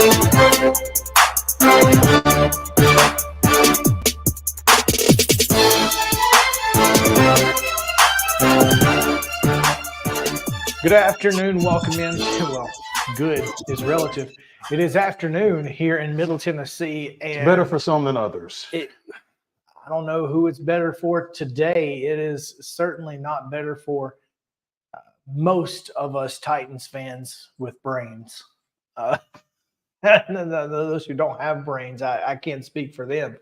Good afternoon. Welcome in to, well, good is relative. It is afternoon here in Middle Tennessee. And it's better for some than others. I don't know who it's better for today. It is certainly not better for most of us Titans fans with brains. Those who don't have brains, I can't speak for them.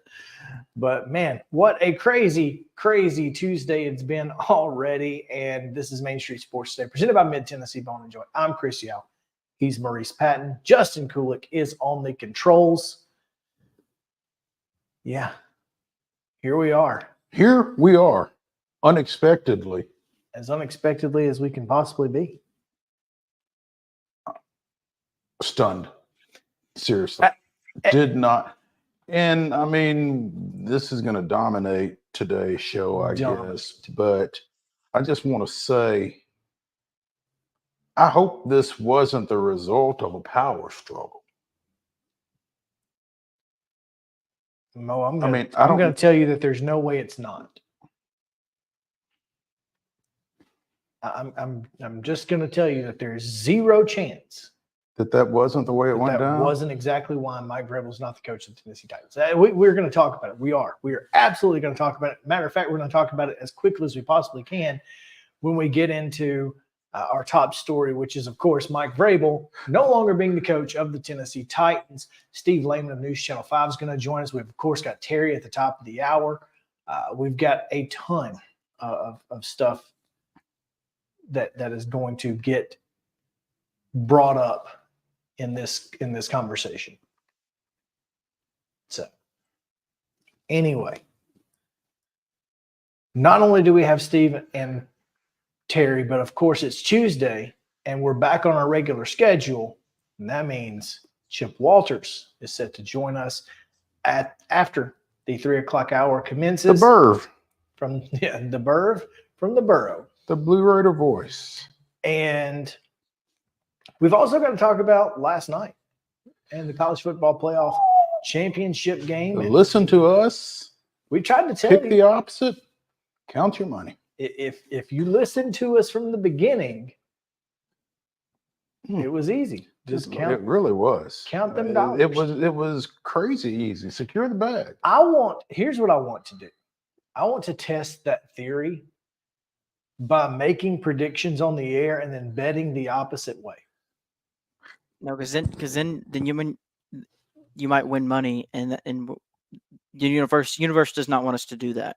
But, man, what a crazy, crazy Tuesday it's been already. And this is Main Street Sports Today, presented by Mid-Tennessee Bone and Joint. I'm Chris Yao. He's Maurice Patton. Justin Kulick is on the controls. Yeah, here we are. Here we are, unexpectedly. As unexpectedly as we can possibly be. Stunned. Seriously. Did not. And, I mean, this is going to dominate today's show, I guess. But I just want to say, I hope this wasn't the result of a power struggle. No, I'm going to tell you that there's no way it's not. I'm just going to tell you that there's zero chance that wasn't the way it went down. That wasn't exactly why Mike Vrabel's not the coach of the Tennessee Titans. We're going to talk about it. We are absolutely going to talk about it. Matter of fact, we're going to talk about it as quickly as we possibly can when we get into our top story, which is, of course, Mike Vrabel no longer being the coach of the Tennessee Titans. Steve Layman of News Channel 5 is going to join us. We've, of course, got Terry at the top of the hour. We've got a ton of stuff that is going to get brought up in this conversation. So anyway, not only do we have Steve and Terry, but of course it's Tuesday and we're back on our regular schedule. And that means Chip Walters is set to join us after the 3:00 hour commences. The Burv. The Burv from the Burrow. The Blue Raider voice. And we've also got to talk about last night and the college football playoff championship game. Listen to us. We tried to tell you. Pick the opposite. Count your money. If you listen to us from the beginning, it was easy. Just count. It really was. Count them dollars. It was crazy easy. Secure the bag. Here's what I want to do. I want to test that theory by making predictions on the air and then betting the opposite way. No, because then you might win money, and the universe does not want us to do that.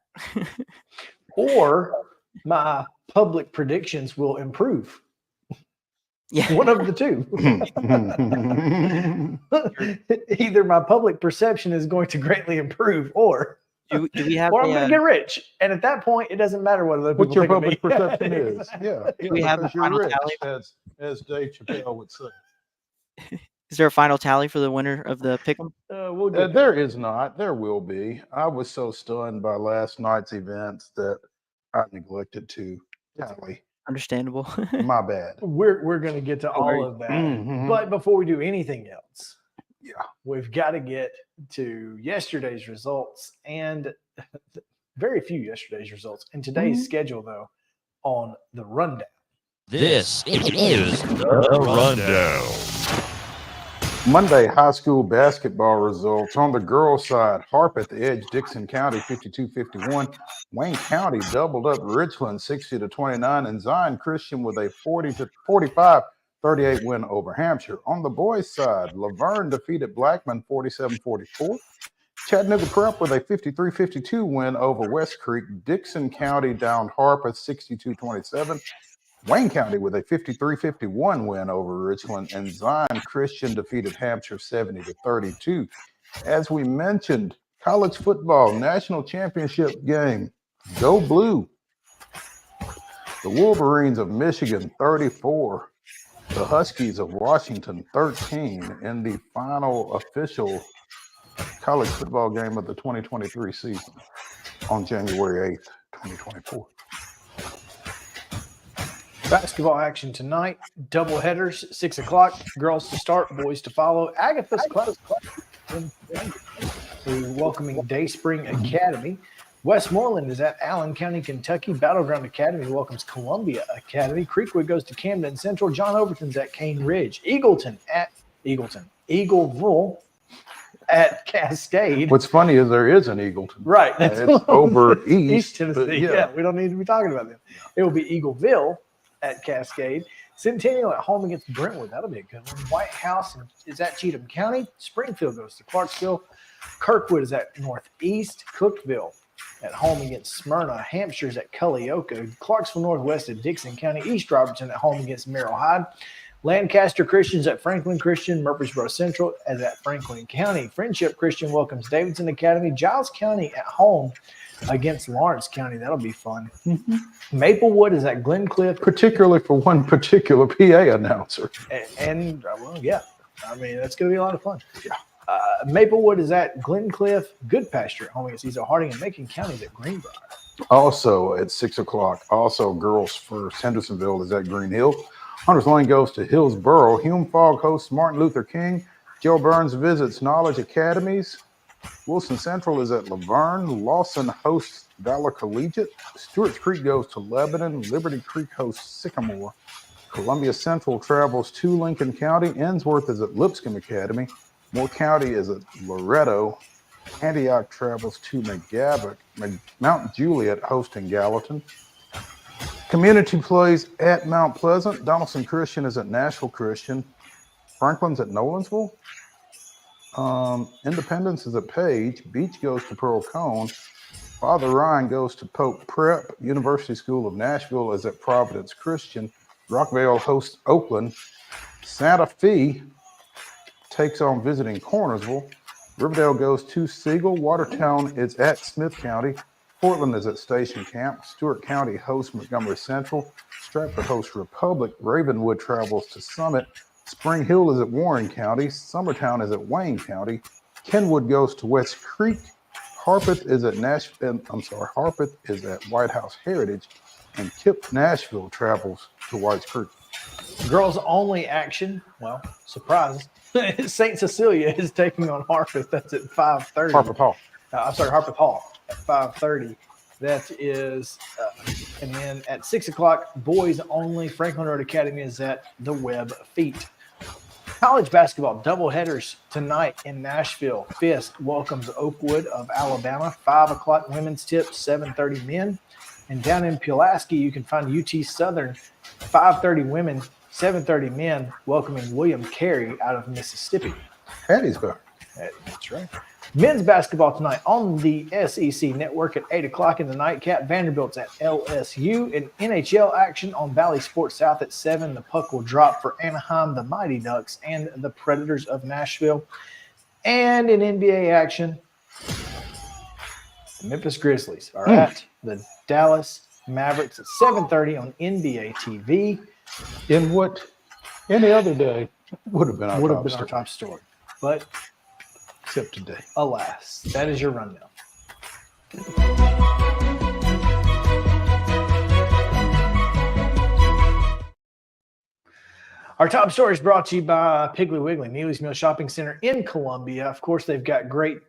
Or my public predictions will improve. Yeah, one of the two. Either my public perception is going to greatly improve, or do we have? Or I'm going to get rich, and at that point, it doesn't matter what other people what your think public of me. perception is. Yeah, do we have a final tally? As Dave Chappelle would say. Is there a final tally for the winner of the pick'em? There is not. There will be. I was so stunned by last night's events that I neglected to tally. Understandable. My bad. We're going to get to all of that. Mm-hmm. But before we do anything else, yeah, we've got to get to yesterday's results, and very few yesterday's results. And today's schedule, though, on the rundown. This is the rundown. Monday high school basketball results. On the girls' side, Harp at the edge, Dixon County 52-51. Wayne County doubled up Richland 60-29, and Zion Christian with a 40-45-38 win over Hampshire. On the boys' side, Laverne defeated Blackman 47-44. Chattanooga Prep with a 53-52 win over West Creek. Dixon County downed Harp at 62-27. Wayne County with a 53-51 win over Richland, and Zion Christian defeated Hampshire 70-32. As we mentioned, college football national championship game. Go Blue. The Wolverines of Michigan 34. The Huskies of Washington 13 in the final official college football game of the 2023 season on January 8th, 2024. Basketball action tonight. Double headers, 6 o'clock. Girls to start, boys to follow. Agatha's Club. We're welcoming Dayspring Academy. Westmoreland is at Allen County, Kentucky. Battleground Academy welcomes Columbia Academy. Creekwood goes to Camden Central. John Overton's at Cane Ridge. Eagleton at Eagleville at Cascade. What's funny is there is an Eagleton. Right. It's over East east. Tennessee. but Yeah, we don't need to be talking about them. It will be Eagleville at Cascade. Centennial at home against Brentwood. That'll be a good one. White House is at Cheatham County. Springfield goes to Clarksville. Kirkwood is at Northeast. Cookeville at home against Smyrna. Hampshire's at Culleoka. Clarksville Northwest at Dixon County. East Robertson at home against Merrill Hyde. Lancaster Christian's at Franklin Christian. Murfreesboro Central is at Franklin County. Friendship Christian welcomes Davidson Academy. Giles County at home against Lawrence County. That'll be fun. Maplewood is at Glencliff. Particularly for one particular PA announcer. And well, yeah. I mean, that's going to be a lot of fun. Yeah. Maplewood is at Glencliff. Goodpasture at home against Ezo Harding. And Macon County is at Greenbrier. Also at 6 o'clock. Also girls first. Hendersonville is at Green Hill. Hunters Lane goes to Hillsboro. Hume Fogg hosts Martin Luther King. Joe Burns visits Knowledge Academies. Wilson Central is at Laverne. Lawson hosts Valor Collegiate. Stewart's Creek goes to Lebanon. Liberty Creek hosts Sycamore. Columbia Central travels to Lincoln County. Ensworth is at Lipscomb Academy. Moore County is at Loretto. Antioch travels to McGavock. Mount Juliet hosting Gallatin. Community plays at Mount Pleasant. Donaldson Christian is at Nashville Christian. Franklin's at Nolensville. Independence is at Page. Beach goes to Pearl Cone. Father Ryan goes to Pope Prep. University School of Nashville is at Providence Christian. Rockvale hosts Oakland. Santa Fe takes on visiting Cornersville. Riverdale goes to Siegel. Watertown is at Smith County. Portland is at Station Camp. Stewart County hosts Montgomery Central. Stratford hosts Republic. Ravenwood travels to Summit. Spring Hill is at Warren County. Summertown is at Wayne County. Kenwood goes to West Creek. Harpeth is at Harpeth is at White House Heritage. And Kip Nashville travels to Whites Creek. Girls only action. Well, surprise. St. Cecilia is taking on Harpeth. That's at 5:30. Harpeth Hall. Harpeth Hall at 5:30. That is, and then at 6 o'clock, boys only. Franklin Road Academy is at the Webb Feet. College basketball doubleheaders tonight in Nashville. Fisk welcomes Oakwood of Alabama. 5 o'clock women's tip, 7:30 men. And down in Pulaski, you can find UT Southern, 5:30 women, 7:30 men, welcoming William Carey out of Mississippi. Hattiesburg. That's right. Men's basketball tonight on the SEC Network at 8 o'clock in the nightcap. Vanderbilt's at LSU. In NHL action on Valley Sports South at 7. The puck will drop for Anaheim, the Mighty Ducks, and the Predators of Nashville. And in NBA action, the Memphis Grizzlies are at the Dallas Mavericks at 7:30 on NBA TV. In what any other day would have been our top story. But except today. Alas, that is your rundown. Our top story is brought to you by Piggly Wiggly, Neely's Mill Shopping Center in Columbia. Of course, they've got great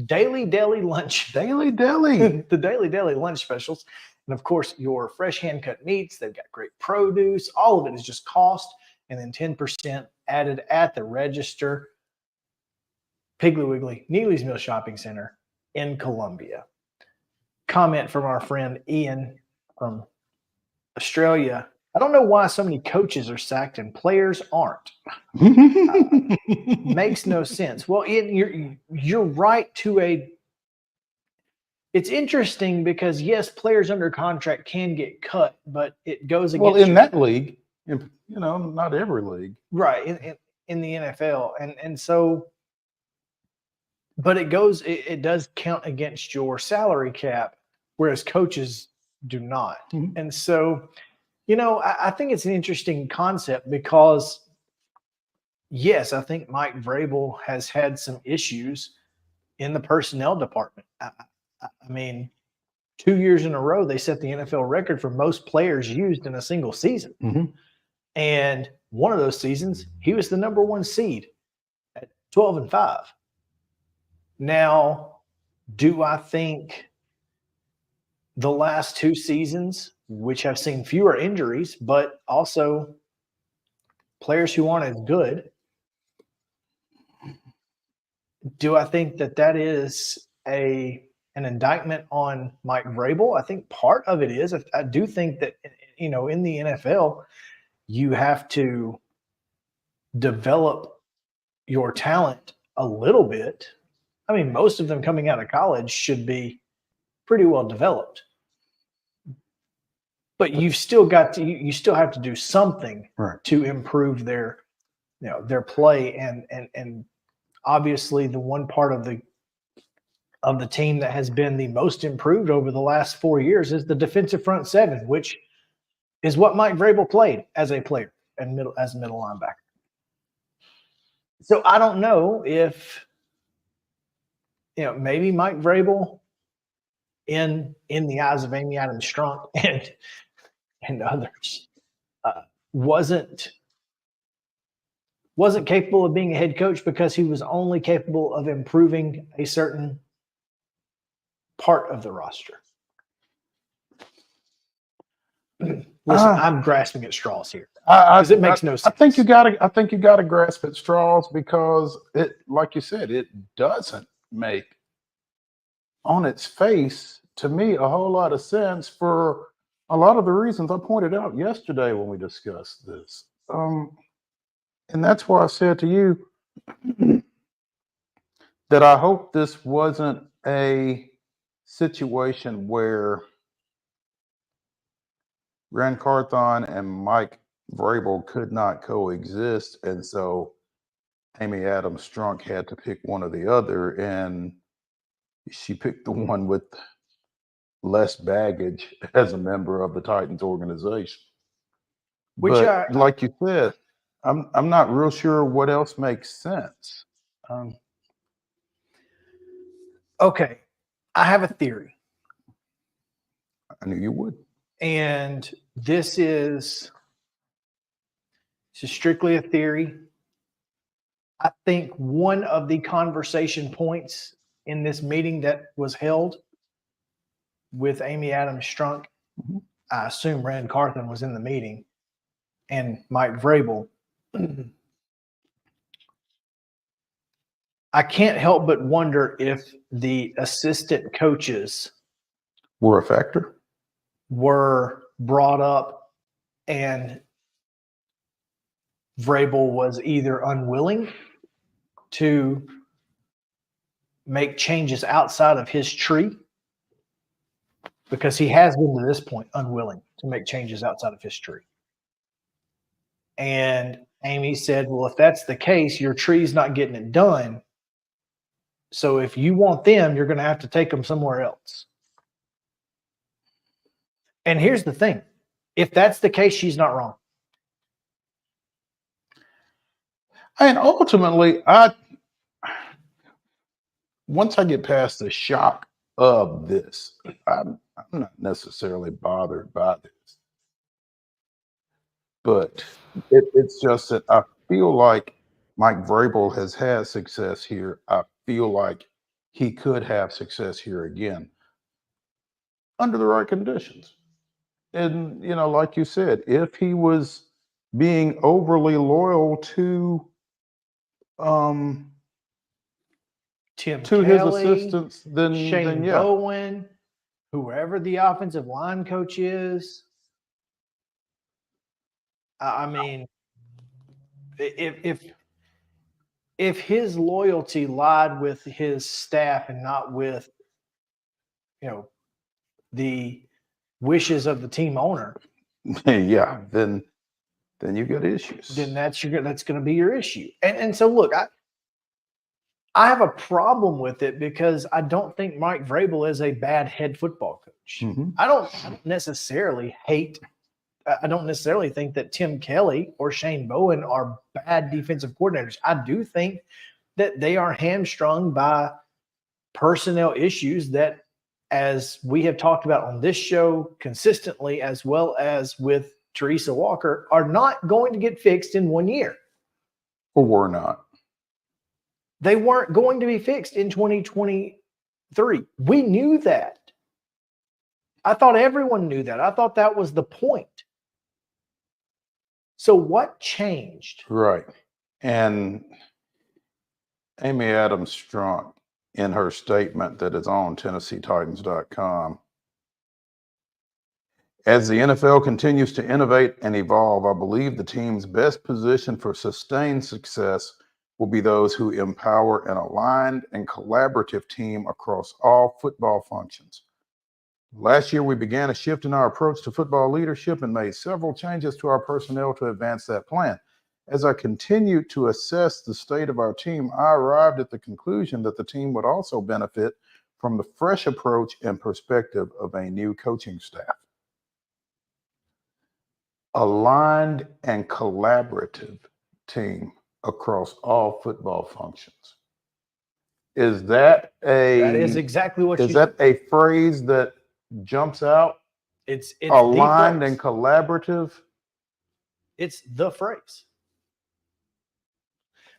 daily deli lunch. Daily deli. The daily deli lunch specials. And of course, your fresh hand-cut meats. They've got great produce. All of it is just cost and then 10% added at the register. Piggly Wiggly, Neely's Mill Shopping Center in Columbia. Comment from our friend Ian from Australia. I don't know why so many coaches are sacked and players aren't. Makes no sense. Well, Ian, you're right to a. It's interesting because yes, players under contract can get cut, but it goes against. Well, in that league, not every league, right? In the NFL, and so. But it does count against your salary cap, whereas coaches do not. Mm-hmm. And so, I think it's an interesting concept because, yes, I think Mike Vrabel has had some issues in the personnel department. I mean, 2 years in a row, they set the NFL record for most players used in a single season. Mhm. And one of those seasons, he was the number 1 seed at 12-5. Now, do I think the last 2 seasons, which have seen fewer injuries, but also players who aren't as good, do I think that is an indictment on Mike Vrabel? I think part of it is. I do think that, in the NFL, you have to develop your talent a little bit. I mean, most of them coming out of college should be pretty well developed. But you've still got to you still have to do something Right. to improve their play, and obviously the one part of the team that has been the most improved over the last 4 years is the defensive front seven, which is what Mike Vrabel played as a player and as a middle linebacker. So I don't know if maybe Mike Vrabel, in the eyes of Amy Adams Strunk and others, wasn't capable of being a head coach because he was only capable of improving a certain part of the roster. Listen, I'm grasping at straws here because it makes no sense. I think you got to grasp at straws because it, like you said, it doesn't make, on its face, to me, a whole lot of sense for a lot of the reasons I pointed out yesterday when we discussed this. And that's why I said to you that I hope this wasn't a situation where Ran Carthon and Mike Vrabel could not coexist, and so Amy Adams Strunk had to pick one or the other, and she picked the one with less baggage as a member of the Titans organization. But like you said, I'm not real sure what else makes sense. Okay, I have a theory. I knew you would. And this is strictly a theory. I think one of the conversation points in this meeting that was held with Amy Adams Strunk, I assume Rand Carthen was in the meeting, and Mike Vrabel. I can't help but wonder if the assistant coaches were a factor, were brought up, and Vrabel was either unwilling to make changes outside of his tree, because he has been to this point unwilling to make changes outside of his tree. And Amy said, well, if that's the case, your tree's not getting it done. So if you want them, you're going to have to take them somewhere else. And here's the thing. If that's the case, she's not wrong. And ultimately, once I get past the shock of this, I'm not necessarily bothered by this. But it's just that I feel like Mike Vrabel has had success here. I feel like he could have success here again under the right conditions. And, like you said, if he was being overly loyal to Tim to Kelly, his assistants, then Shane yeah. Bowen, whoever the offensive line coach is. I mean, if his loyalty lied with his staff and not with, the wishes of the team owner, yeah, then you got issues. Then that's going to be your issue. And so look, I have a problem with it because I don't think Mike Vrabel is a bad head football coach. Mm-hmm. I don't necessarily think that Tim Kelly or Shane Bowen are bad defensive coordinators. I do think that they are hamstrung by personnel issues that as we have talked about on this show consistently, as well as with Teresa Walker, are not going to get fixed in 1 year. Or were not. They weren't going to be fixed in 2023. We knew that. I thought everyone knew that. I thought that was the point. So what changed? Right. And Amy Adams Strunk, in her statement that is on TennesseeTitans.com, as the NFL continues to innovate and evolve, I believe the team's best position for sustained success will be those who empower an aligned and collaborative team across all football functions. Last year, we began a shift in our approach to football leadership and made several changes to our personnel to advance that plan. As I continued to assess the state of our team, I arrived at the conclusion that the team would also benefit from the fresh approach and perspective of a new coaching staff. Aligned and collaborative team across all football functions. Is that That is exactly what is you that a phrase that jumps out? It's Aligned the and phrase. collaborative? It's the phrase.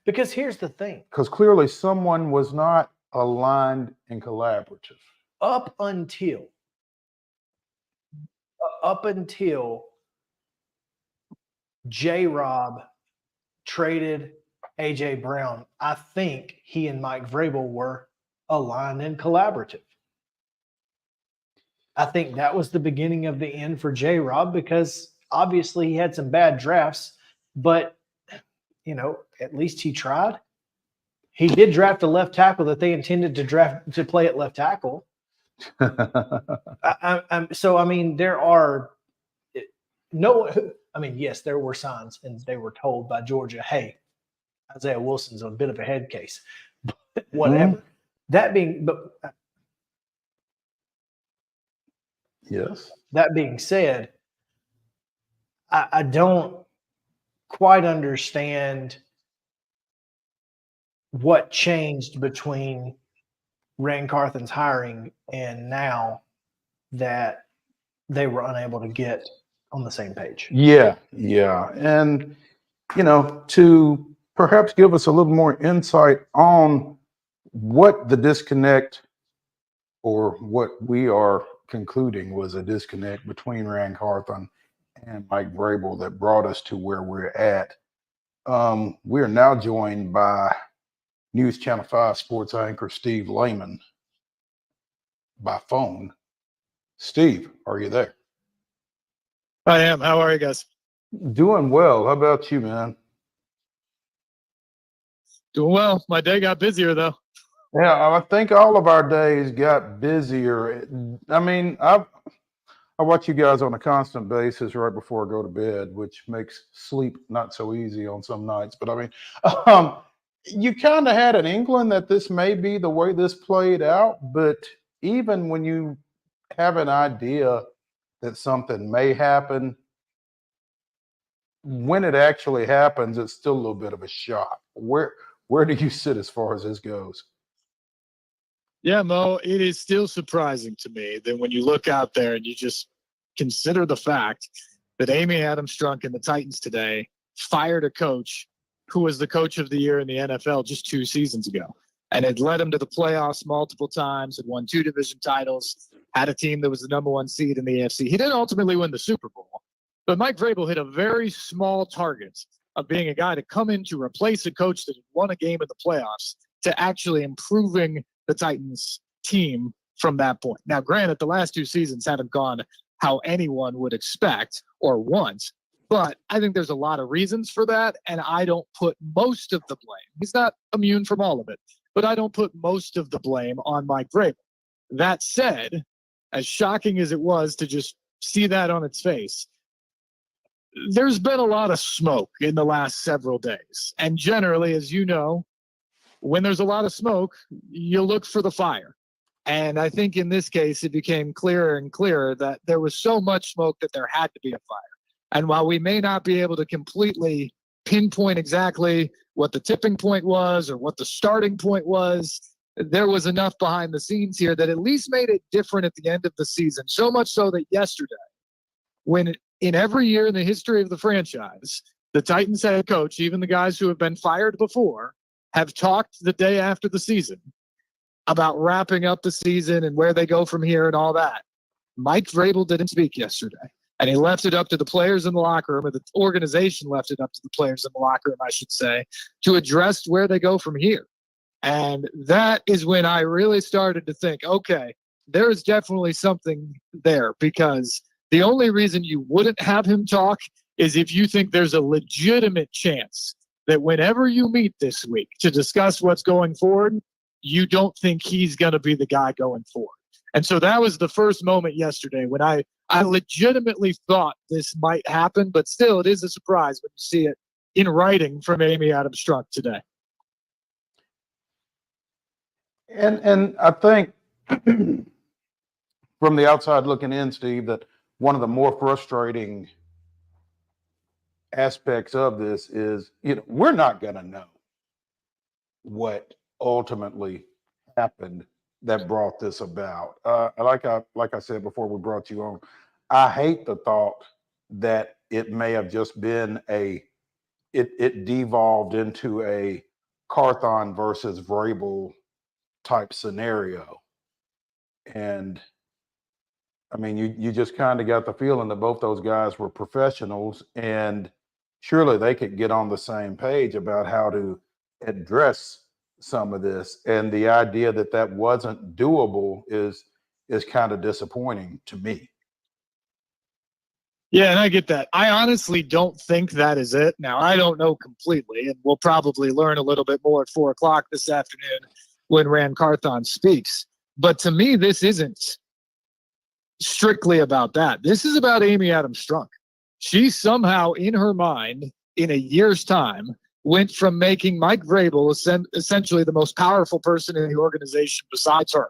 Because here's the thing. Because clearly someone was not aligned and collaborative. Up until J-Rob traded A.J. Brown, I think he and Mike Vrabel were aligned and collaborative. I think that was the beginning of the end for J-Rob, because obviously he had some bad drafts, but, at least he tried. He did draft a left tackle that they intended to play at left tackle. There are yes, there were signs, and they were told by Georgia, hey, Isaiah Wilson's a bit of a head case. But whatever. Yes. That being said, I don't quite understand what changed between Ran Carthen's hiring and now that they were unable to get on the same page. Yeah. And, to perhaps give us a little more insight on what the disconnect, or what we are concluding was a disconnect between Ran Carthen and Mike Vrabel that brought us to where we're at. We are now joined by News Channel 5 sports anchor Steve LAYMAN by phone. Steve, are you there? I am. How are you guys? Doing well. How about you, man? Doing well. My day got busier, though. Yeah, I think all of our days got busier. I mean, I watch you guys on a constant basis right before I go to bed, which makes sleep not so easy on some nights. But I mean, you kind of had an inkling that this may be the way this played out. But even when you have an idea that something may happen, when it actually happens, it's still a little bit of a shock. Where do you sit as far as this goes? Yeah, Mo, it is still surprising to me that when you look out there and you just consider the fact that Amy Adams Strunk and the Titans today fired a coach who was the coach of the year in the NFL just 2 seasons ago, and had led them to the playoffs multiple times, had won 2 division titles, had a team that was the #1 seed in the AFC. He didn't ultimately win the Super Bowl, but Mike Vrabel hit a very small target of being a guy to come in to replace a coach that had won a game in the playoffs to actually improving the Titans team from that point. Now, granted, the last 2 seasons haven't gone how anyone would expect or want, but I think there's a lot of reasons for that, and I don't put most of the blame. He's not immune from all of it, but I don't put most of the blame on Mike Vrabel. That said, as shocking as it was to just see that on its face, there's been a lot of smoke in the last several days. And generally, as you know, when there's a lot of smoke, you look for the fire. And I think in this case, it became clearer and clearer that there was so much smoke that there had to be a fire. And while we may not be able to completely pinpoint exactly what the tipping point was or what the starting point was, there was enough behind the scenes here that at least made it different at the end of the season. So much so that yesterday, when in every year in the history of the franchise, the Titans head coach, even the guys who have been fired before, have talked the day after the season about wrapping up the season and where they go from here and all that. Mike Vrabel didn't speak yesterday. And he left it up to the players in the locker room, or the organization left it up to the players in the locker room, I should say, to address where they go from here. And that is when I really started to think, okay, there is definitely something there, because the only reason you wouldn't have him talk is if you think there's a legitimate chance that whenever you meet this week to discuss what's going forward, you don't think he's going to be the guy going forward. And so that was the first moment yesterday when I legitimately thought this might happen, but still it is a surprise when you see it in writing from Amy Adams Strunk today. And I think from the outside looking in, Steve, that one of the more frustrating aspects of this is, we're not going to know what ultimately happened that brought this about. Like I said before we brought you on, I hate the thought that it may have just been it devolved into a Carthon versus Vrabel type scenario. And I mean, you just kind of got the feeling that both those guys were professionals, and surely they could get on the same page about how to address some of this. And the idea that that wasn't doable is kind of disappointing to me. Yeah, and I get that. I honestly don't think that is it. Now, I don't know completely, and we'll probably learn a little bit more at 4 o'clock this afternoon when Rand Carthon speaks. But to me, this isn't strictly about that. This is about Amy Adams Strunk. She somehow, in her mind, in a year's time, went from making Mike Vrabel essentially the most powerful person in the organization besides her,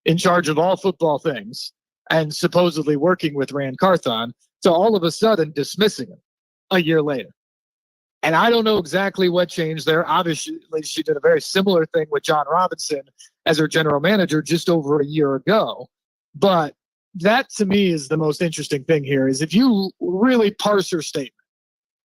in charge of all football things, and supposedly working with Rand Carthon, to all of a sudden dismissing him a year later. And I don't know exactly what changed there. Obviously, she did a very similar thing with John Robinson as her general manager just over a year ago. But that, to me, is the most interesting thing here, is if you really parse her statement,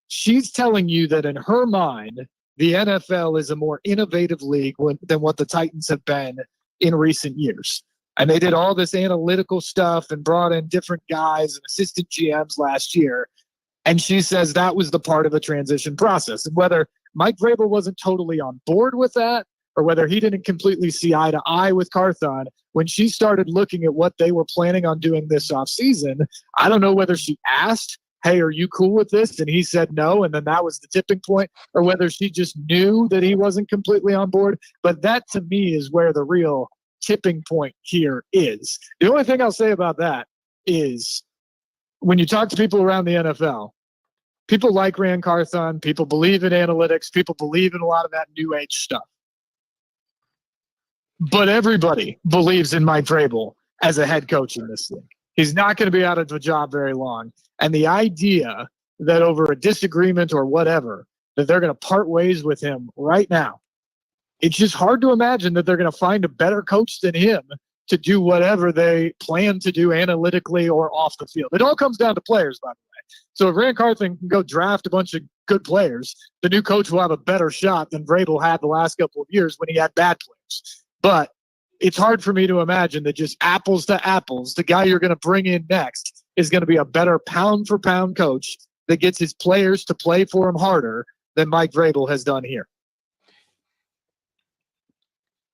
she's telling you that in her mind, the NFL is a more innovative league than what the Titans have been in recent years. And they did all this analytical stuff and brought in different guys and assistant GMs last year. And she says that was the part of the transition process. And whether Mike Vrabel wasn't totally on board with that, or whether he didn't completely see eye to eye with Carthon, when she started looking at what they were planning on doing this offseason, I don't know whether she asked, hey, are you cool with this? And he said no, and then that was the tipping point, or whether she just knew that he wasn't completely on board. But that, to me, is where the real tipping point here is. The only thing I'll say about that is when you talk to people around the NFL, people like Rand Carthon, people believe in analytics, people believe in a lot of that new age stuff. But everybody believes in Mike Vrabel as a head coach in this league. He's not going to be out of the job very long. And the idea that over a disagreement or whatever, that they're going to part ways with him right now, it's just hard to imagine that they're going to find a better coach than him to do whatever they plan to do analytically or off the field. It all comes down to players, by the way. So if Rand Carthon can go draft a bunch of good players, the new coach will have a better shot than Vrabel had the last couple of years when he had bad players. But it's hard for me to imagine that just apples to apples, the guy you're going to bring in next is going to be a better pound-for-pound coach that gets his players to play for him harder than Mike Vrabel has done here.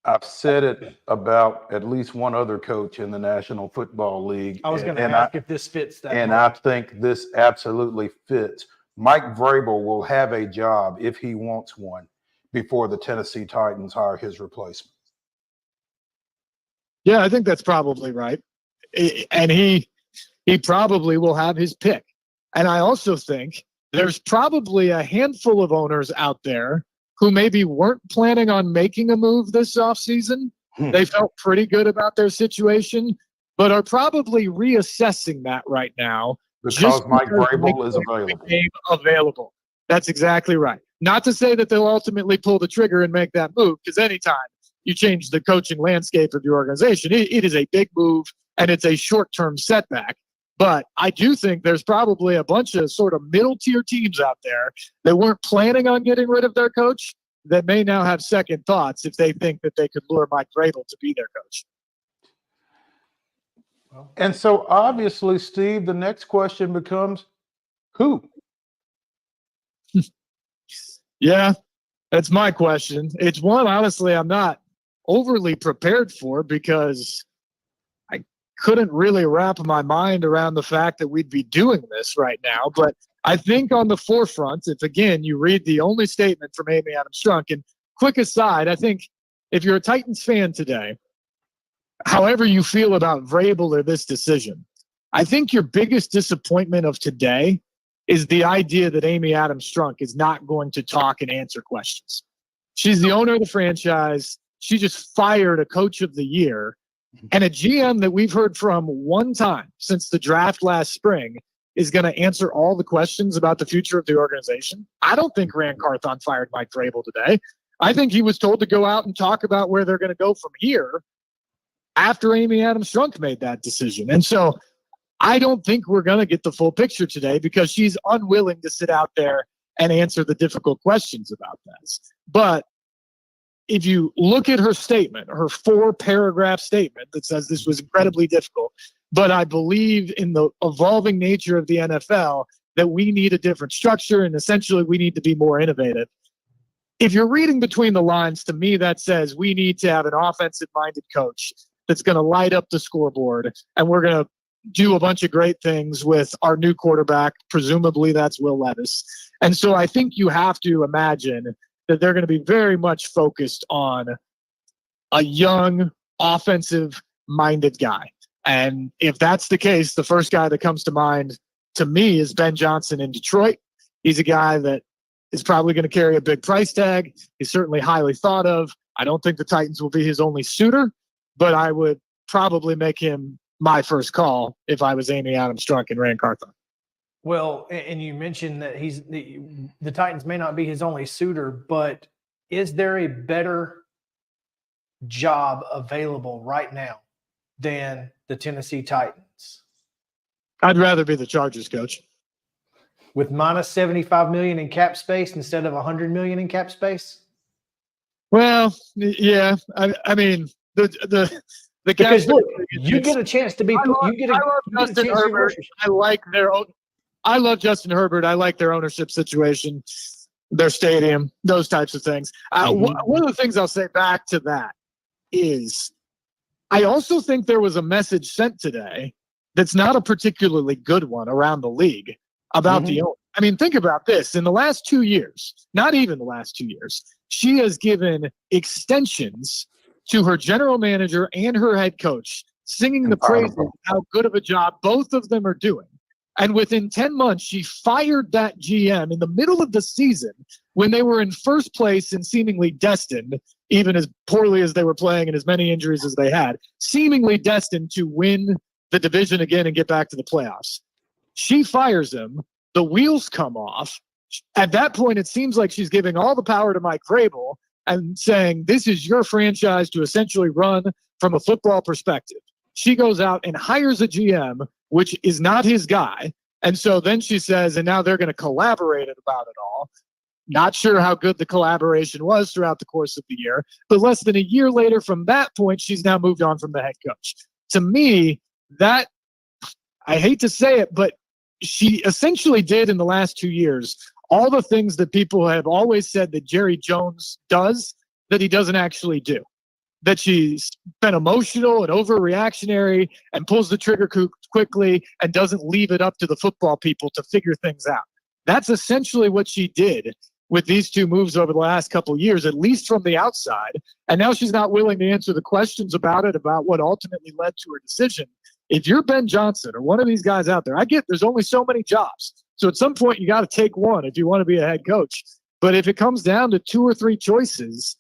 I've said it about at least one other coach in the National Football League. I was going to ask if this fits that. And I think this absolutely fits. Mike Vrabel will have a job, if he wants one, before the Tennessee Titans hire his replacement. Yeah, I think that's probably right. And he probably will have his pick. And I also think there's probably a handful of owners out there who maybe weren't planning on making a move this offseason. They felt pretty good about their situation, but are probably reassessing that right now. Because Mike Vrabel is available. That's exactly right. Not to say that they'll ultimately pull the trigger and make that move, because anytime you change the coaching landscape of your organization. It is a big move, and it's a short-term setback. But I do think there's probably a bunch of sort of middle-tier teams out there that weren't planning on getting rid of their coach that may now have second thoughts if they think that they could lure Mike Vrabel to be their coach. And so obviously, Steve, the next question becomes who? Yeah, that's my question. It's one, honestly, I'm not overly prepared for because I couldn't really wrap my mind around the fact that we'd be doing this right now. But I think on the forefront, if again, you read the only statement from Amy Adams Strunk, and quick aside, I think if you're a Titans fan today, however you feel about Vrabel or this decision, I think your biggest disappointment of today is the idea that Amy Adams Strunk is not going to talk and answer questions. She's the owner of the franchise. She just fired a coach of the year and a GM that we've heard from one time since the draft last spring is going to answer all the questions about the future of the organization. I don't think Rand Carthon fired Mike Vrabel today. I think he was told to go out and talk about where they're going to go from here after Amy Adams Strunk made that decision. And so I don't think we're going to get the full picture today because she's unwilling to sit out there and answer the difficult questions about this. But if you look at her statement, her 4-paragraph statement that says this was incredibly difficult, but I believe in the evolving nature of the NFL that we need a different structure and essentially we need to be more innovative. If you're reading between the lines, to me, that says we need to have an offensive-minded coach that's going to light up the scoreboard, and we're going to do a bunch of great things with our new quarterback. Presumably that's Will Levis. And so I think you have to imagine that they're going to be very much focused on a young, offensive-minded guy. And if that's the case, the first guy that comes to mind to me is Ben Johnson in Detroit. He's a guy that is probably going to carry a big price tag. He's certainly highly thought of. I don't think the Titans will be his only suitor, but I would probably make him my first call if I was Amy Adams Strunk and Rand Carthon. Well, and you mentioned that the Titans may not be his only suitor, but is there a better job available right now than the Tennessee Titans? I'd rather be the Chargers coach. With minus $75 million in cap space instead of $100 million in cap space? Well, yeah. I mean, the because look, you get a chance to be. Justin Herbert. I love Justin Herbert. I like their ownership situation, their stadium, those types of things. One of the things I'll say back to that is, I also think there was a message sent today that's not a particularly good one around the league about the owner. I mean, think about this. In the last 2 years, not even the last 2 years, she has given extensions to her general manager and her head coach, singing the praises of how good of a job both of them are doing. And within 10 months, she fired that GM in the middle of the season when they were in first place and seemingly destined, even as poorly as they were playing and as many injuries as they had, seemingly destined to win the division again and get back to the playoffs. She fires him. The wheels come off. At that point, it seems like she's giving all the power to Mike Vrabel and saying, this is your franchise to essentially run from a football perspective. She goes out and hires a GM, which is not his guy. And so then she says, and now they're going to collaborate about it all. Not sure how good the collaboration was throughout the course of the year, but less than a year later from that point, she's now moved on from the head coach. To me, that, I hate to say it, but she essentially did in the last 2 years all the things that people have always said that Jerry Jones does that he doesn't actually do. That she's been emotional and overreactionary and pulls the trigger quickly and doesn't leave it up to the football people to figure things out. That's essentially what she did with these two moves over the last couple of years, at least from the outside. And now she's not willing to answer the questions about it, about what ultimately led to her decision. If you're Ben Johnson or one of these guys out there, I get there's only so many jobs. So at some point you got to take one if you want to be a head coach. But if it comes down to 2 or 3 choices,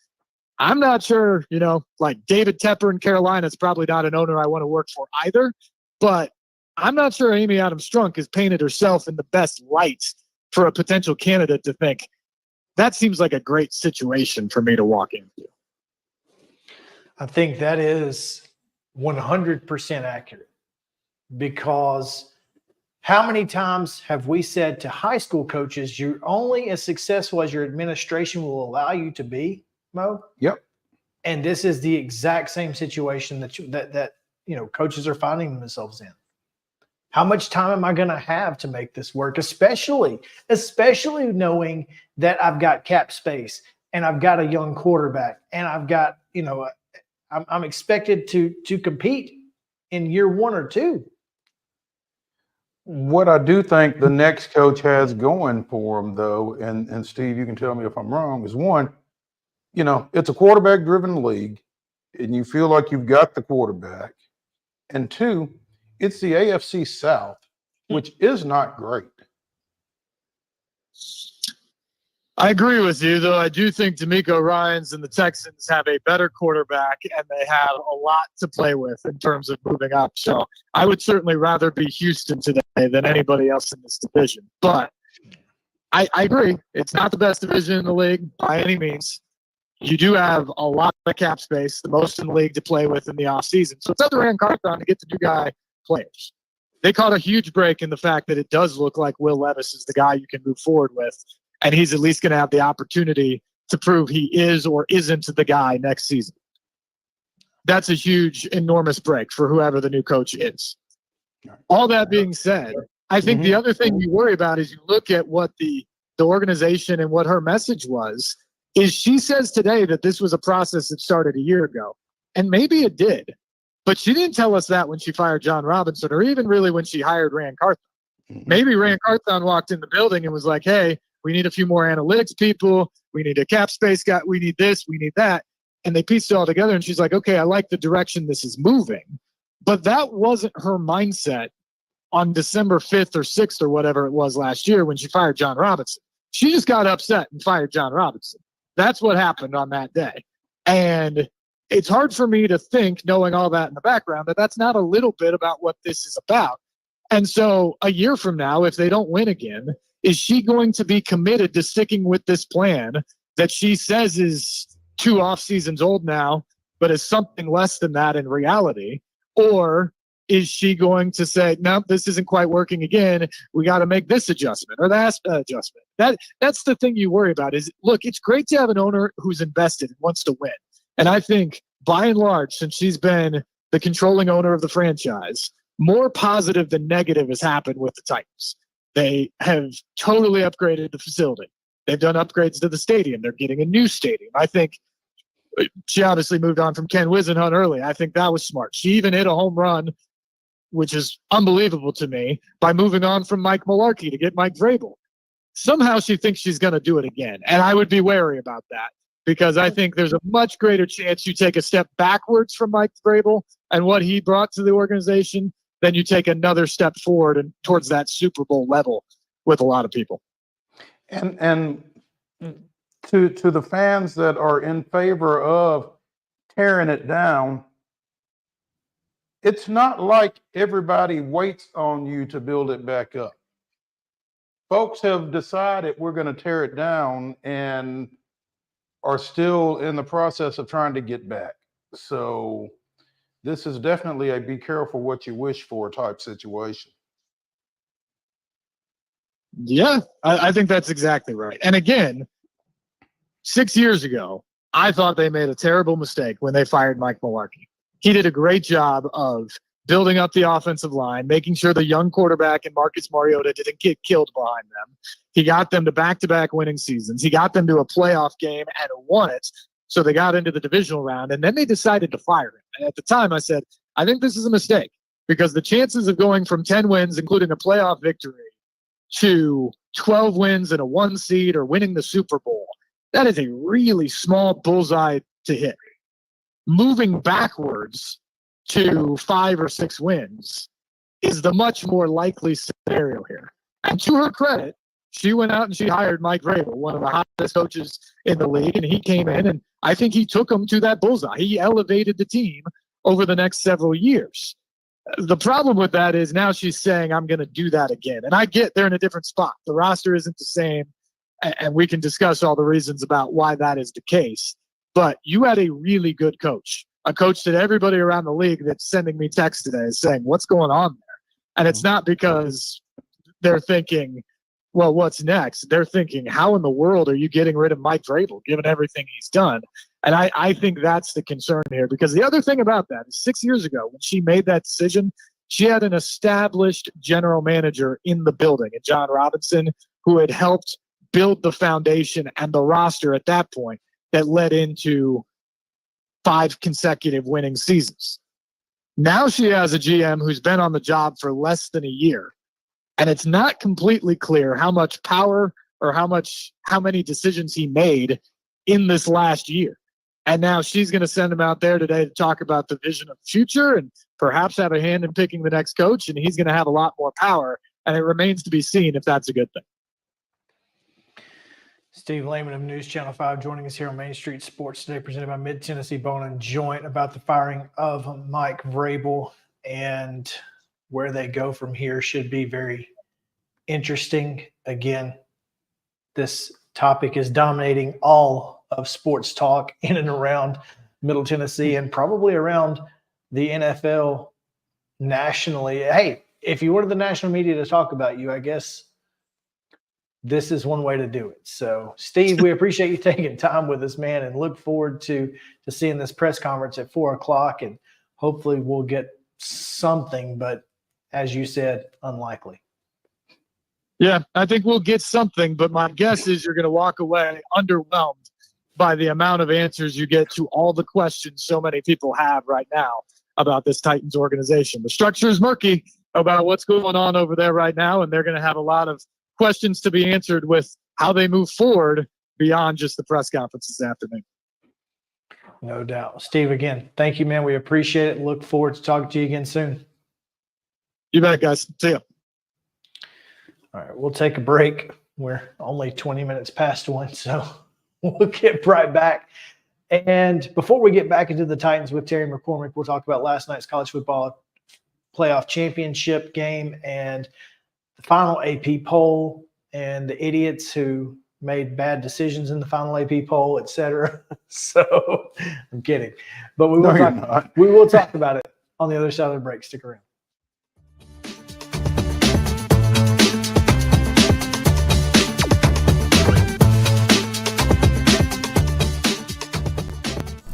I'm not sure, like David Tepper in Carolina is probably not an owner I want to work for either. But I'm not sure Amy Adams Strunk has painted herself in the best light for a potential candidate to think, that seems like a great situation for me to walk into. I think that is 100% accurate, because how many times have we said to high school coaches, you're only as successful as your administration will allow you to be, Mo? Yep. And this is the exact same situation that coaches are finding themselves in. How much time am I going to have to make this work? Especially knowing that I've got cap space and I've got a young quarterback and I've got, I'm expected to compete in year 1 or 2. What I do think the next coach has going for him, though, and Steve, you can tell me if I'm wrong, is one, it's a quarterback-driven league, and you feel like you've got the quarterback. And two, it's the AFC South, which is not great. I agree with you, though. I do think D'Amico Ryans and the Texans have a better quarterback, and they have a lot to play with in terms of moving up. So I would certainly rather be Houston today than anybody else in this division. But I agree. It's not the best division in the league by any means. You do have a lot of cap space, the most in the league to play with in the offseason. So it's up to Rand Carthon to get the new guy players. They caught a huge break in the fact that it does look like Will Levis is the guy you can move forward with, and he's at least going to have the opportunity to prove he is or isn't the guy next season. That's a huge, enormous break for whoever the new coach is. All that being said, I think the other thing you worry about is you look at what the organization and what her message was, is she says today that this was a process that started a year ago. And maybe it did. But she didn't tell us that when she fired John Robinson, or even really when she hired Rand Carthon. Maybe Rand Carthon walked in the building and was like, hey, we need a few more analytics people. We need a cap space guy. We need this. We need that. And they pieced it all together. And she's like, okay, I like the direction this is moving. But that wasn't her mindset on December 5th or 6th or whatever it was last year when she fired John Robinson. She just got upset and fired John Robinson. That's what happened on that day. And it's hard for me to think, knowing all that in the background, that that's not a little bit about what this is about. And so a year from now, if they don't win again, is she going to be committed to sticking with this plan that she says is 2 off seasons old now, but is something less than that in reality? Or is she going to say, no, this isn't quite working again. We got to make this adjustment or that adjustment. That's the thing you worry about is, look, it's great to have an owner who's invested and wants to win. And I think by and large, since she's been the controlling owner of the franchise, more positive than negative has happened with the Titans. They have totally upgraded the facility. They've done upgrades to the stadium. They're getting a new stadium. I think she obviously moved on from Ken Wisenhunt early. I think that was smart. She even hit a home run, which is unbelievable to me, by moving on from Mike Mularkey to get Mike Vrabel. Somehow she thinks she's going to do it again. And I would be wary about that, because I think there's a much greater chance you take a step backwards from Mike Vrabel and what he brought to the organization than you take another step forward and towards that Super Bowl level with a lot of people. And to the fans that are in favor of tearing it down, it's not like everybody waits on you to build it back up. Folks have decided we're going to tear it down and are still in the process of trying to get back. So this is definitely a be careful what you wish for type situation. Yeah, I think that's exactly right. And again, 6 years ago, I thought they made a terrible mistake when they fired Mike Mularkey. He did a great job of building up the offensive line, making sure the young quarterback and Marcus Mariota didn't get killed behind them. He got them to back-to-back winning seasons. He got them to a playoff game and won it. So they got into the divisional round, and then they decided to fire him. And at the time, I said, I think this is a mistake, because the chances of going from 10 wins, including a playoff victory, to 12 wins and a 1 seed or winning the Super Bowl, that is a really small bullseye to hit. Moving backwards to 5 or 6 wins is the much more likely scenario here. And to her credit, she went out and she hired Mike Vrabel, one of the hottest coaches in the league, and he came in, and I think he took them to that bullseye. He elevated the team over the next several years. The problem with that is now she's saying, I'm going to do that again. And I get they're in a different spot. The roster isn't the same, and we can discuss all the reasons about why that is the case. But you had a really good coach a coach that everybody around the league that's sending me texts today is saying, what's going on there? And it's not because they're thinking, well, what's next? They're thinking, how in the world are you getting rid of Mike Vrabel, given everything he's done? And I think that's the concern here, because the other thing about that is 6 years ago when she made that decision, she had an established general manager in the building, and John Robinson, who had helped build the foundation and the roster at that point that led into 5 consecutive winning seasons. Now she has a GM who's been on the job for less than a year, and it's not completely clear how much power or how many decisions he made in this last year. And now she's going to send him out there today to talk about the vision of the future and perhaps have a hand in picking the next coach, and he's going to have a lot more power, and it remains to be seen if that's a good thing. Steve Layman of News Channel 5 joining us here on Main Street Sports today, presented by Mid-Tennessee Bone and Joint, about the firing of Mike Vrabel, and where they go from here should be very interesting. Again, this topic is dominating all of sports talk in and around Middle Tennessee and probably around the NFL nationally. Hey, if you wanted the national media to talk about you, I guess this is one way to do it. So, Steve, we appreciate you taking time with us, man, and look forward to seeing this press conference at 4:00, and hopefully we'll get something, but as you said, unlikely. Yeah, I think we'll get something, but my guess is you're going to walk away underwhelmed by the amount of answers you get to all the questions so many people have right now about this Titans organization. The structure is murky about what's going on over there right now, and they're going to have a lot of questions to be answered with how they move forward beyond just the press conference this afternoon. No doubt. Steve, again, thank you, man. We appreciate it. Look forward to talking to you again soon. You bet, guys. See ya. All right, we'll take a break. We're only 20 minutes past 1, so we'll get right back. And before we get back into the Titans with Terry McCormick, we'll talk about last night's college football playoff championship game and the final AP poll and the idiots who made bad decisions in the final AP poll, et cetera. So I'm kidding. But we will talk about it on the other side of the break. Stick around.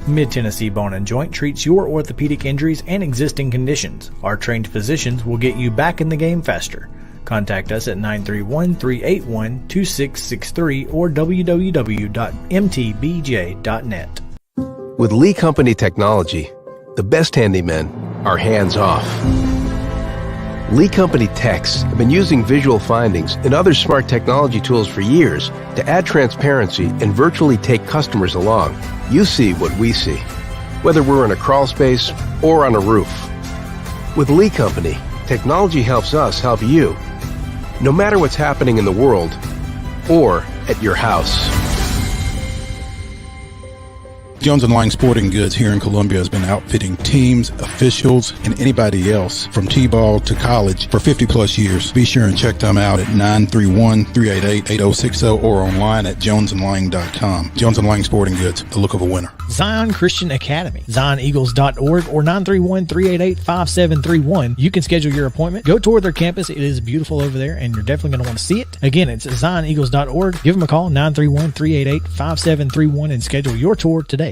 Mid-Tennessee Bone and Joint treats your orthopedic injuries and existing conditions. Our trained physicians will get you back in the game faster. Contact us at 931-381-2663 or www.mtbj.net. With Lee Company technology, the best handymen are hands-off. Lee Company techs have been using visual findings and other smart technology tools for years to add transparency and virtually take customers along. You see what we see, whether we're in a crawl space or on a roof. With Lee Company, technology helps us help you, no matter what's happening in the world or at your house. Jones & Lang Sporting Goods here in Columbia has been outfitting teams, officials, and anybody else from T-ball to college for 50 plus years. Be sure and check them out at 931-388-8060 or online at jonesandlang.com. Jones & Lang Sporting Goods, the look of a winner. Zion Christian Academy, zioneagles.org or 931-388-5731. You can schedule your appointment. Go tour their campus. It is beautiful over there, and you're definitely going to want to see it. Again, it's zioneagles.org. Give them a call, 931-388-5731, and schedule your tour today.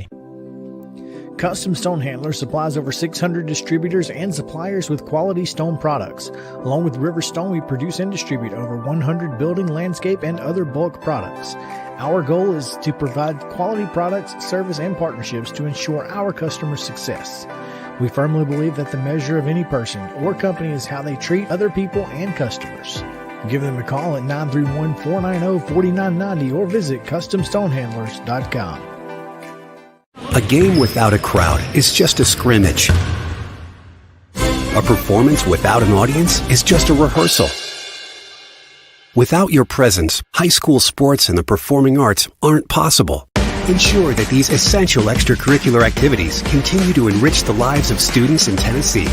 Custom Stone Handler supplies over 600 distributors and suppliers with quality stone products. Along with River Stone, we produce and distribute over 100 building, landscape, and other bulk products. Our goal is to provide quality products, service, and partnerships to ensure our customers' success. We firmly believe that the measure of any person or company is how they treat other people and customers. Give them a call at 931-490-4990 or visit CustomStonehandlers.com. A game without a crowd is just a scrimmage. A performance without an audience is just a rehearsal. Without your presence, high school sports and the performing arts aren't possible. Ensure that these essential extracurricular activities continue to enrich the lives of students in Tennessee.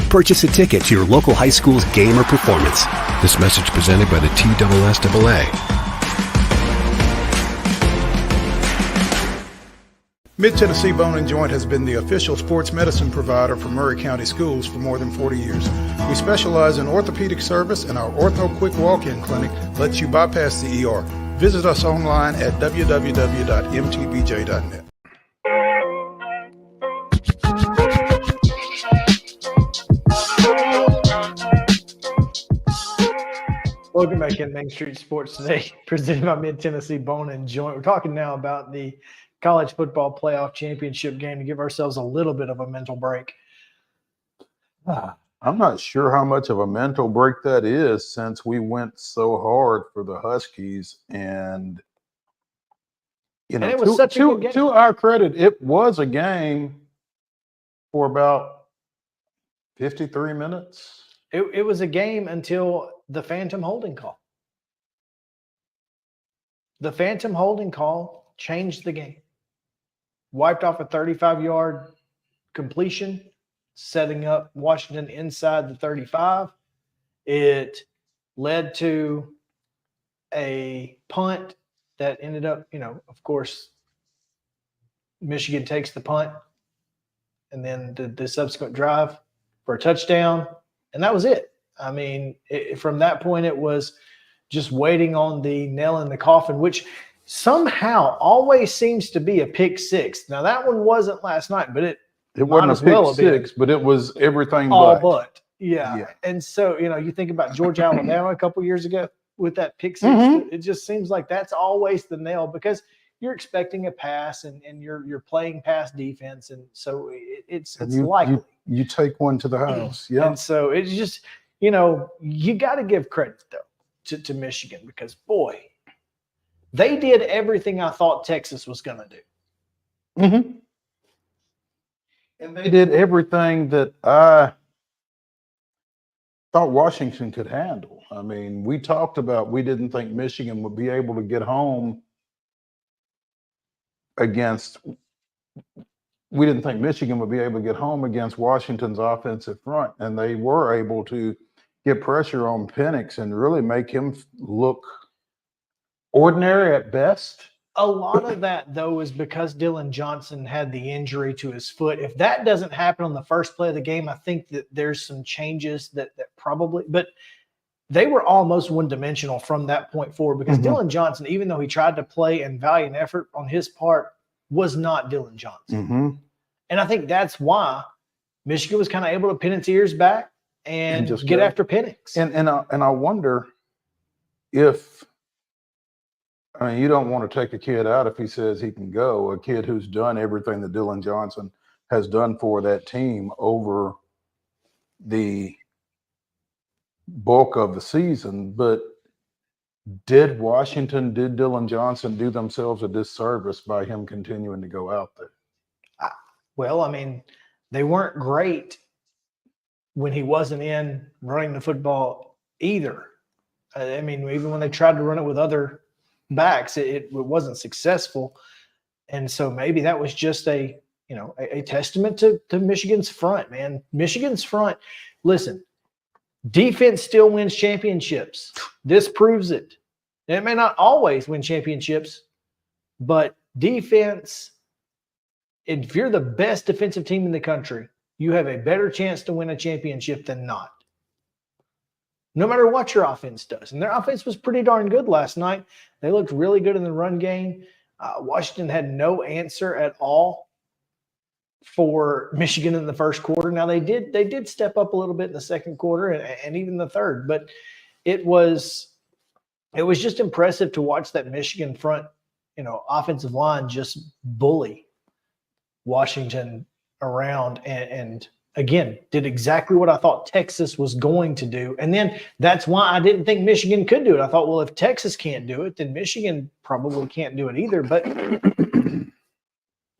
Purchase a ticket to your local high school's game or performance. This message presented by the TSSAA. Mid-Tennessee Bone and Joint has been the official sports medicine provider for Murray County Schools for more than 40 years. We specialize in orthopedic service, and our Ortho Quick Walk-In Clinic lets you bypass the ER. Visit us online at www.mtbj.net. Welcome back in Main Street Sports Today, presented by Mid-Tennessee Bone and Joint. We're talking now about the college football playoff championship game to give ourselves a little bit of a mental break. I'm not sure how much of a mental break that is, since we went so hard for the Huskies, and you know, And it was such a good game. To our credit, it was a game for about 53 minutes. It was a game until the phantom holding call. The phantom holding call changed the game. Wiped off a 35-yard completion, setting up Washington inside the 35. It led to a punt that ended up, of course, Michigan takes the punt and then the subsequent drive for a touchdown, and that was it. I mean, from that point, it was just waiting on the nail in the coffin, which somehow always seems to be a pick six. Now, that one wasn't last night, but it wasn't a pick six, but it was everything but. Yeah. And so, you think about Georgia, Alabama a couple years ago with that pick six. Mm-hmm. It just seems like that's always the nail, because you're expecting a pass and you're playing pass defense. And so it's likely. You take one to the house. Yeah. And so it's just, you got to give credit, though, to Michigan, because, boy, they did everything I thought Texas was going to do. Mm-hmm. And they did everything that I thought Washington could handle. I mean, we talked about, we didn't think Michigan would be able to get home against Washington's offensive front, and they were able to get pressure on Penix and really make him look ordinary at best. A lot of that, though, is because Dylan Johnson had the injury to his foot. If that doesn't happen on the first play of the game, I think that there's some changes that probably – but they were almost one-dimensional from that point forward, because Dylan Johnson, even though he tried to play and valiant effort on his part, was not Dylan Johnson. And I think that's why Michigan was kind of able to pin its ears back and just get after Penix. And I wonder if – I mean, you don't want to take a kid out if he says he can go, a kid who's done everything that Dylan Johnson has done for that team over the bulk of the season. But did Dylan Johnson do themselves a disservice by him continuing to go out there? Well, I mean, they weren't great when he wasn't in running the football either. I mean, even when they tried to run it with other backs, it wasn't successful. And so maybe that was just a testament to Michigan's front, man. Michigan's front, listen, defense still wins championships. This proves it. And it may not always win championships, but defense, if you're the best defensive team in the country, you have a better chance to win a championship than not, no matter what your offense does. And their offense was pretty darn good last night. They looked really good in the run game. Washington had no answer at all for Michigan in the first quarter. Now, they did step up a little bit in the second quarter and even the third, but it was just impressive to watch that Michigan front, offensive line just bully Washington around and again, did exactly what I thought Texas was going to do. And then that's why I didn't think Michigan could do it. I thought, well, if Texas can't do it, then Michigan probably can't do it either. But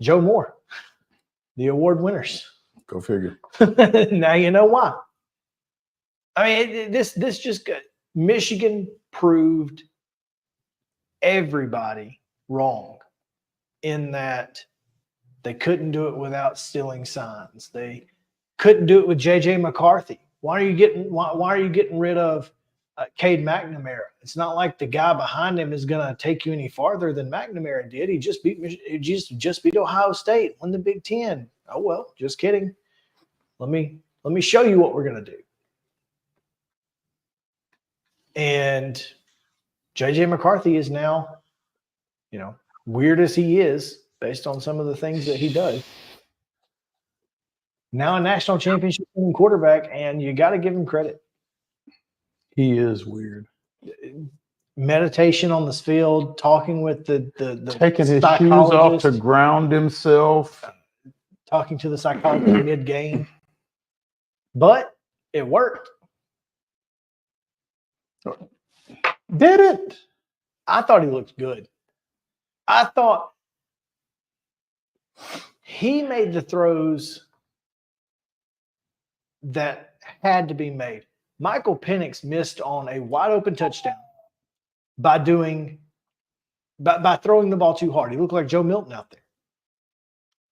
Joe Moore, the award winners. Go figure. Now you know why. I mean, this just got – Michigan proved everybody wrong in that they couldn't do it without stealing signs. They couldn't do it with J.J. McCarthy. Why are you getting rid of Cade McNamara. It's not like the guy behind him is going to take you any farther than McNamara did. He just beat Ohio State, won the Big Ten. Oh well, just kidding. Let me show you what we're going to do. And JJ McCarthy is now, weird as he is, based on some of the things that he does, now a national championship winning quarterback, and you got to give him credit. He is weird. Meditation on this field, talking with the taking his shoes off to ground himself, talking to the psychologist mid-game. But it worked. Did it? I thought he looked good. I thought he made the throws that had to be made. Michael Penix missed on a wide open touchdown by throwing the ball too hard. He looked like Joe Milton out there.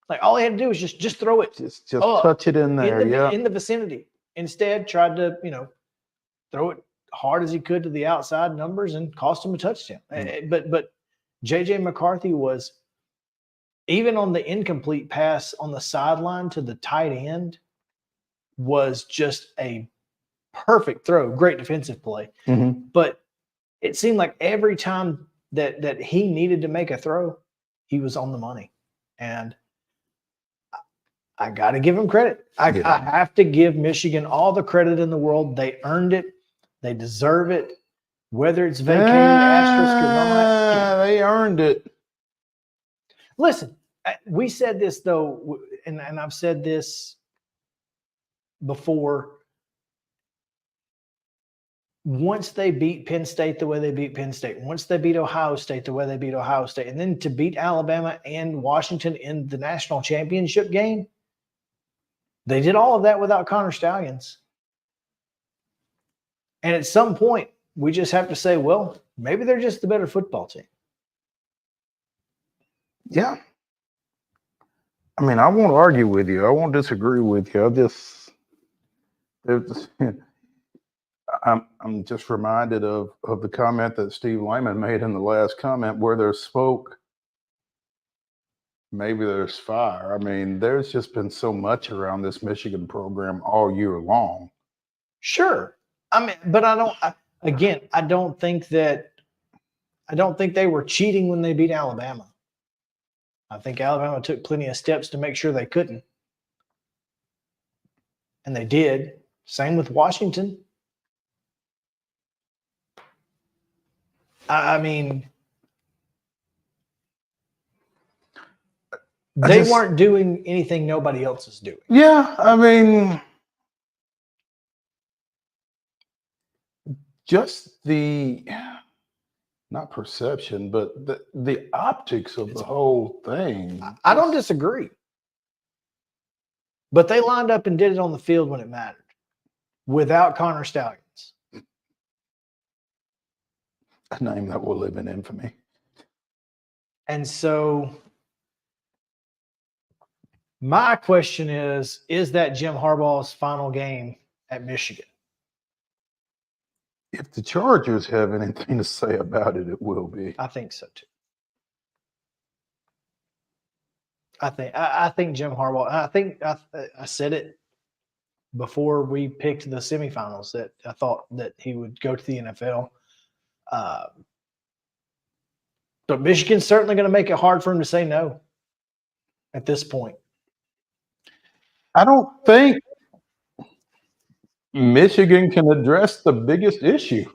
Like all he had to do was just throw it. Just touch it in there. In the vicinity. Instead, tried to, throw it hard as he could to the outside numbers and cost him a touchdown. But JJ McCarthy was, even on the incomplete pass on the sideline to the tight end, was just a perfect throw. Great defensive play. Mm-hmm. But it seemed like every time that he needed to make a throw, he was on the money. And I got to give him credit. I have to give Michigan all the credit in the world. They earned it. They deserve it. Whether it's vacating asterisk or not. They earned it. Listen, we said this, though, and I've said this before. Once they beat Penn State the way they beat Penn State, once they beat Ohio State the way they beat Ohio State, and then to beat Alabama and Washington in the national championship game, they did all of that without Connor Stallions. And at some point, we just have to say, well, maybe they're just the better football team. Yeah. I mean, I won't argue with you. I won't disagree with you. I'm just reminded of the comment that Steve LAYMAN made in the last comment, where there's smoke, maybe there's fire. I mean, there's just been so much around this Michigan program all year long. Sure. I mean, but I don't think they were cheating when they beat Alabama. I think Alabama took plenty of steps to make sure they couldn't. And they did. Same with Washington. I mean, they weren't doing anything nobody else is doing. Yeah, I mean, just the, not perception, but the optics of the whole thing. I don't disagree. But they lined up and did it on the field when it mattered without Connor Stallions. A name that will live in infamy. And so my question is that Jim Harbaugh's final game at Michigan? If the Chargers have anything to say about it, it will be. I think so too. I think Jim Harbaugh. I think I said it before we picked the semifinals that I thought that he would go to the NFL. But Michigan's certainly going to make it hard for him to say no at this point. I don't think Michigan can address the biggest issue.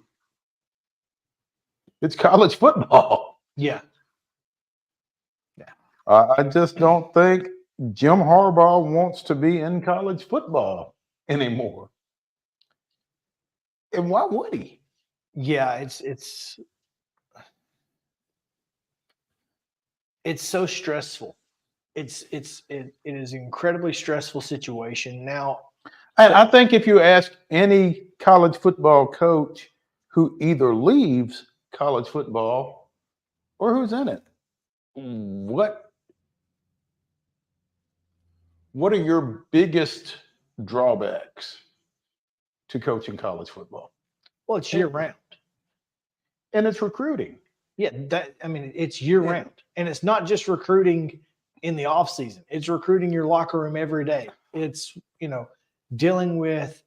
It's college football. Yeah. I just don't think Jim Harbaugh wants to be in college football anymore. And why would he? Yeah, it's so stressful. It is an incredibly stressful situation now. And I think if you ask any college football coach who either leaves college football or who's in it, what are your biggest drawbacks to coaching college football? Well, it's year round. And it's recruiting. Yeah, it's year round. And it's not just recruiting in the off season. It's recruiting your locker room every day. It's, dealing with,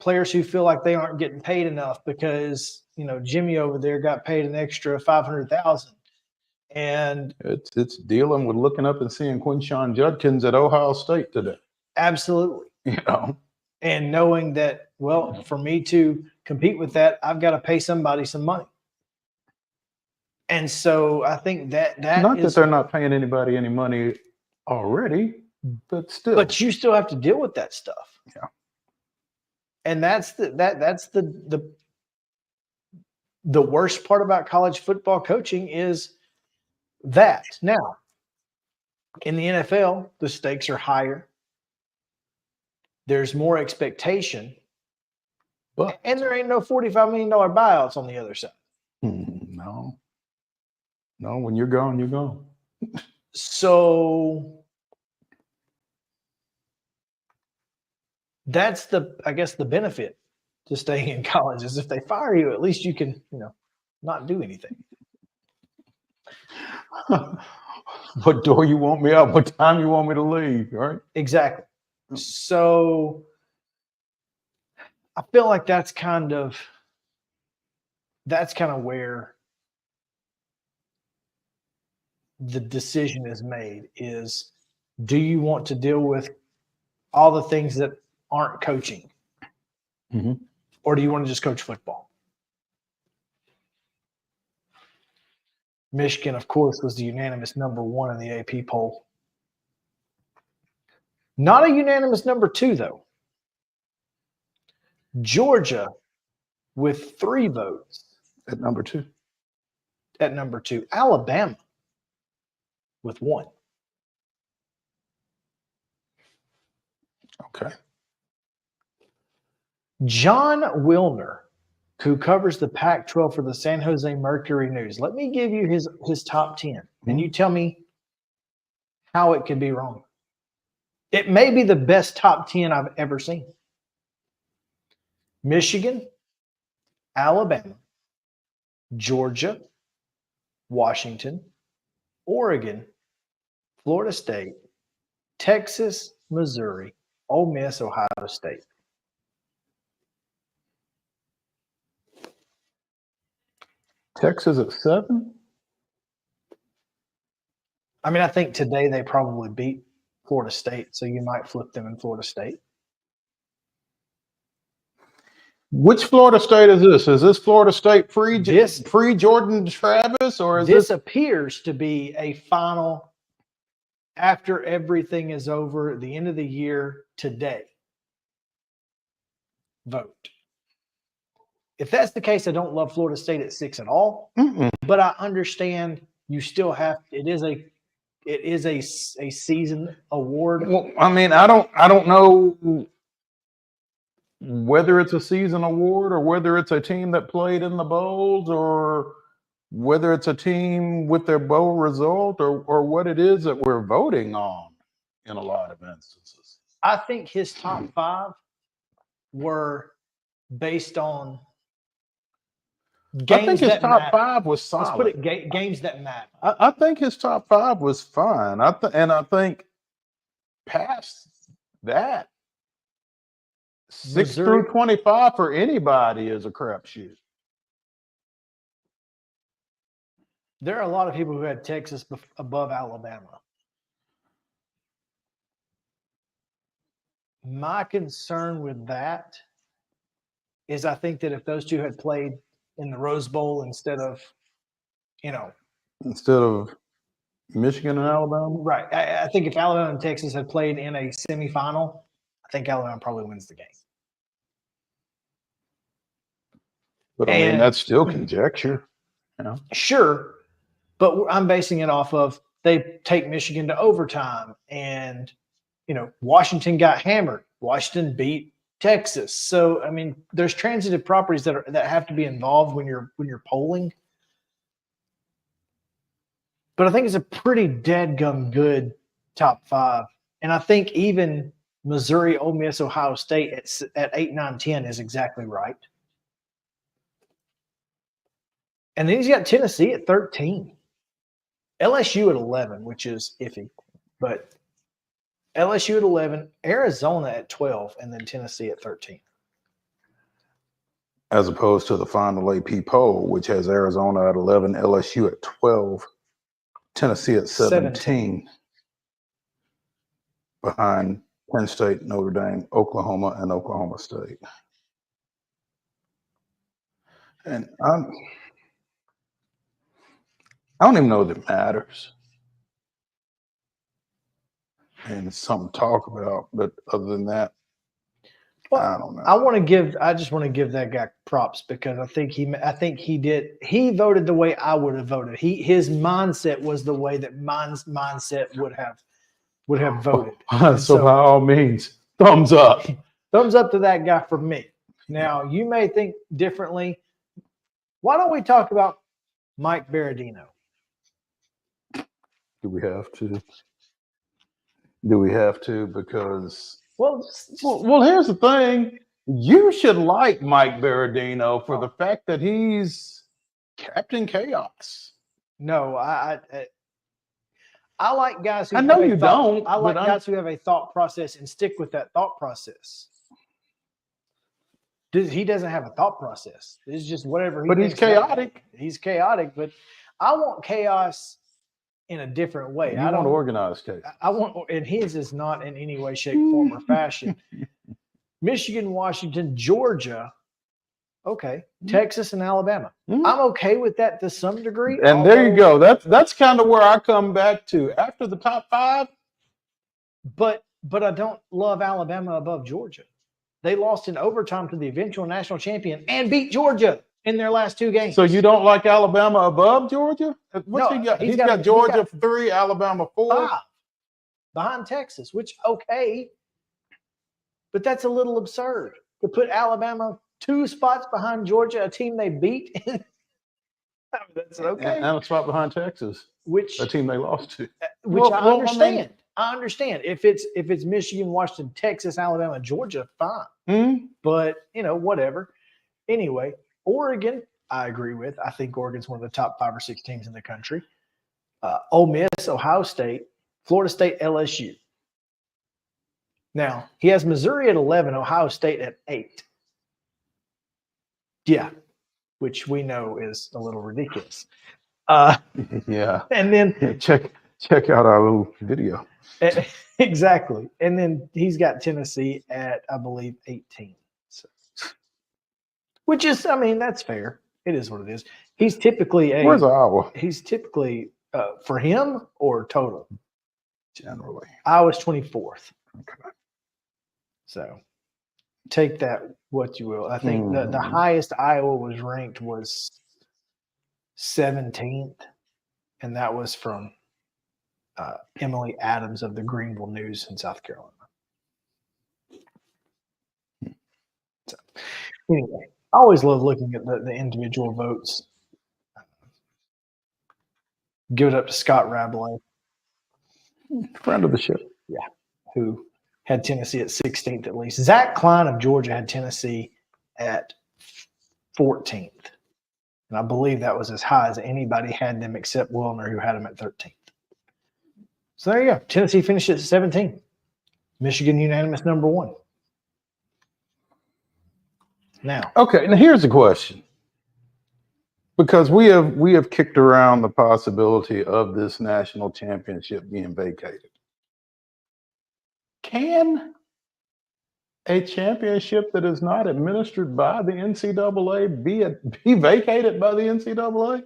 players who feel like they aren't getting paid enough because, Jimmy over there got paid an extra $500,000. And it's dealing with looking up and seeing Quinshawn Judkins at Ohio State today. absolutely. And knowing that, well, for me to compete with that, I've got to pay somebody some money. And so I think that not that they're not paying anybody any money already, but still. But you still have to deal with that stuff. Yeah. And that's the worst part about college football coaching is that. Now, in the NFL, the stakes are higher. There's more expectation. And there ain't no $45 million buyouts on the other side. No. No, when you're gone, you're gone. So that's I guess the benefit to staying in college is if they fire you, at least you can, not do anything. What door you want me out? What time you want me to leave? Right? Exactly. So I feel like that's kind of where the decision is made is, do you want to deal with all the things that aren't coaching? Mm-hmm. Or do you want to just coach football? Michigan, of course, was the unanimous number 1 in the AP poll. Not a unanimous number 2, though. Georgia with 3 votes. At number 2. At number 2. Alabama with 1. Okay. John Wilner, who covers the Pac-12 for the San Jose Mercury News. Let me give you his top 10, and you tell me how it could be wrong. It may be the best top 10 I've ever seen. Michigan, Alabama, Georgia, Washington, Oregon, Florida State, Texas, Missouri, Ole Miss, Ohio State. Texas at 7? I think today they probably beat Florida State, so you might flip them in Florida State. Which Florida State is this? Is this Florida State pre-Jordan Travis, or is this appears to be a final after everything is over at the end of the year today vote? If that's the case, I don't love Florida State at 6 at all. But I understand you still have. It is a season award. Well, I don't know whether it's a season award or whether it's a team that played in the bowls or whether it's a team with their bowl result or what it is that we're voting on in a lot of instances. I think his top 5 were based on games. I think his top 5 was solid. Let's put it games that matter. I think his top 5 was fine. I think past that, 6 through 25 for anybody is a crapshoot. There are a lot of people who had Texas above Alabama. My concern with that is I think that if those two had played in the Rose Bowl instead of Michigan and Alabama? Right. I think if Alabama and Texas had played in a semifinal, I think Alabama probably wins the game. But that's still conjecture. Sure. But I'm basing it off of they take Michigan to overtime and, Washington got hammered. Washington beat Texas. So, there's transitive properties that have to be involved when you're polling. But I think it's a pretty dadgum good top 5. And I think even Missouri, Ole Miss, Ohio State at 8, 9, 10 is exactly right. And then he's got Tennessee at 13. LSU at 11, which is iffy. But LSU at 11, Arizona at 12, and then Tennessee at 13. As opposed to the final AP poll, which has Arizona at 11, LSU at 12, Tennessee at 17, behind Penn State, Notre Dame, Oklahoma, and Oklahoma State. And I don't even know if it matters. And it's something to talk about, but other than that, Well, I don't know. I just want to give that guy props because I think he voted the way I would have voted. His mindset was the way that mine's mindset would have voted. So by all means, thumbs up. Thumbs up to that guy for me. Now, you may think differently. Why don't we talk about Mike Berardino? Do we have to? Do we have to? Because well, here's the thing. You should like Mike Berardino for the fact that he's Captain Chaos. No, I like guys who I know you don't. I like guys who have a thought process and stick with that thought process. He doesn't have a thought process. It's just whatever. But he's chaotic. He's chaotic, but I want chaos in a different way. I don't organize chaos. I want, and his is not in any way, shape, form, or fashion. Michigan, Washington, Georgia. Okay, Texas and Alabama. I'm okay with that to some degree. And there you go. That's kind of where I come back to after the top 5. But I don't love Alabama above Georgia. They lost in overtime to the eventual national champion and beat Georgia in their last 2 games. So you don't like Alabama above Georgia? What's he got? He's got Georgia 3, Alabama 4. 5 behind Texas, which okay, but that's a little absurd to put Alabama 2 spots behind Georgia, a team they beat. That's okay. And a spot behind Texas, which a team they lost to. Which I understand. I understand if it's Michigan, Washington, Texas, Alabama, Georgia, fine. But whatever. Anyway, Oregon, I agree with. I think Oregon's one of the top 5 or 6 teams in the country. Ole Miss, Ohio State, Florida State, LSU. Now he has Missouri at 11, Ohio State at 8. Yeah, which we know is a little ridiculous. Yeah. And then check out our little video. Exactly. And then he's got Tennessee at, I believe, 18. So, which is, that's fair. It is what it is. He's typically Where's Iowa? He's typically for him or total? Generally. Iowa's 24th. Okay. So take that what you will. I think the highest Iowa was ranked was 17th, and that was from Emily Adams of the Greenville News in South Carolina. So, anyway, I always love looking at the individual votes. Give it up to Scott Rabelais. Friend of the show. Yeah, who had Tennessee at 16th at least. Zach Klein of Georgia had Tennessee at 14th. And I believe that was as high as anybody had them except Wilner, who had them at 13th. So there you go. Tennessee finished at 17. Michigan unanimous number 1. Now. Okay, now here's the question. Because we have kicked around the possibility of this national championship being vacated. Can a championship that is not administered by the NCAA be vacated by the NCAA?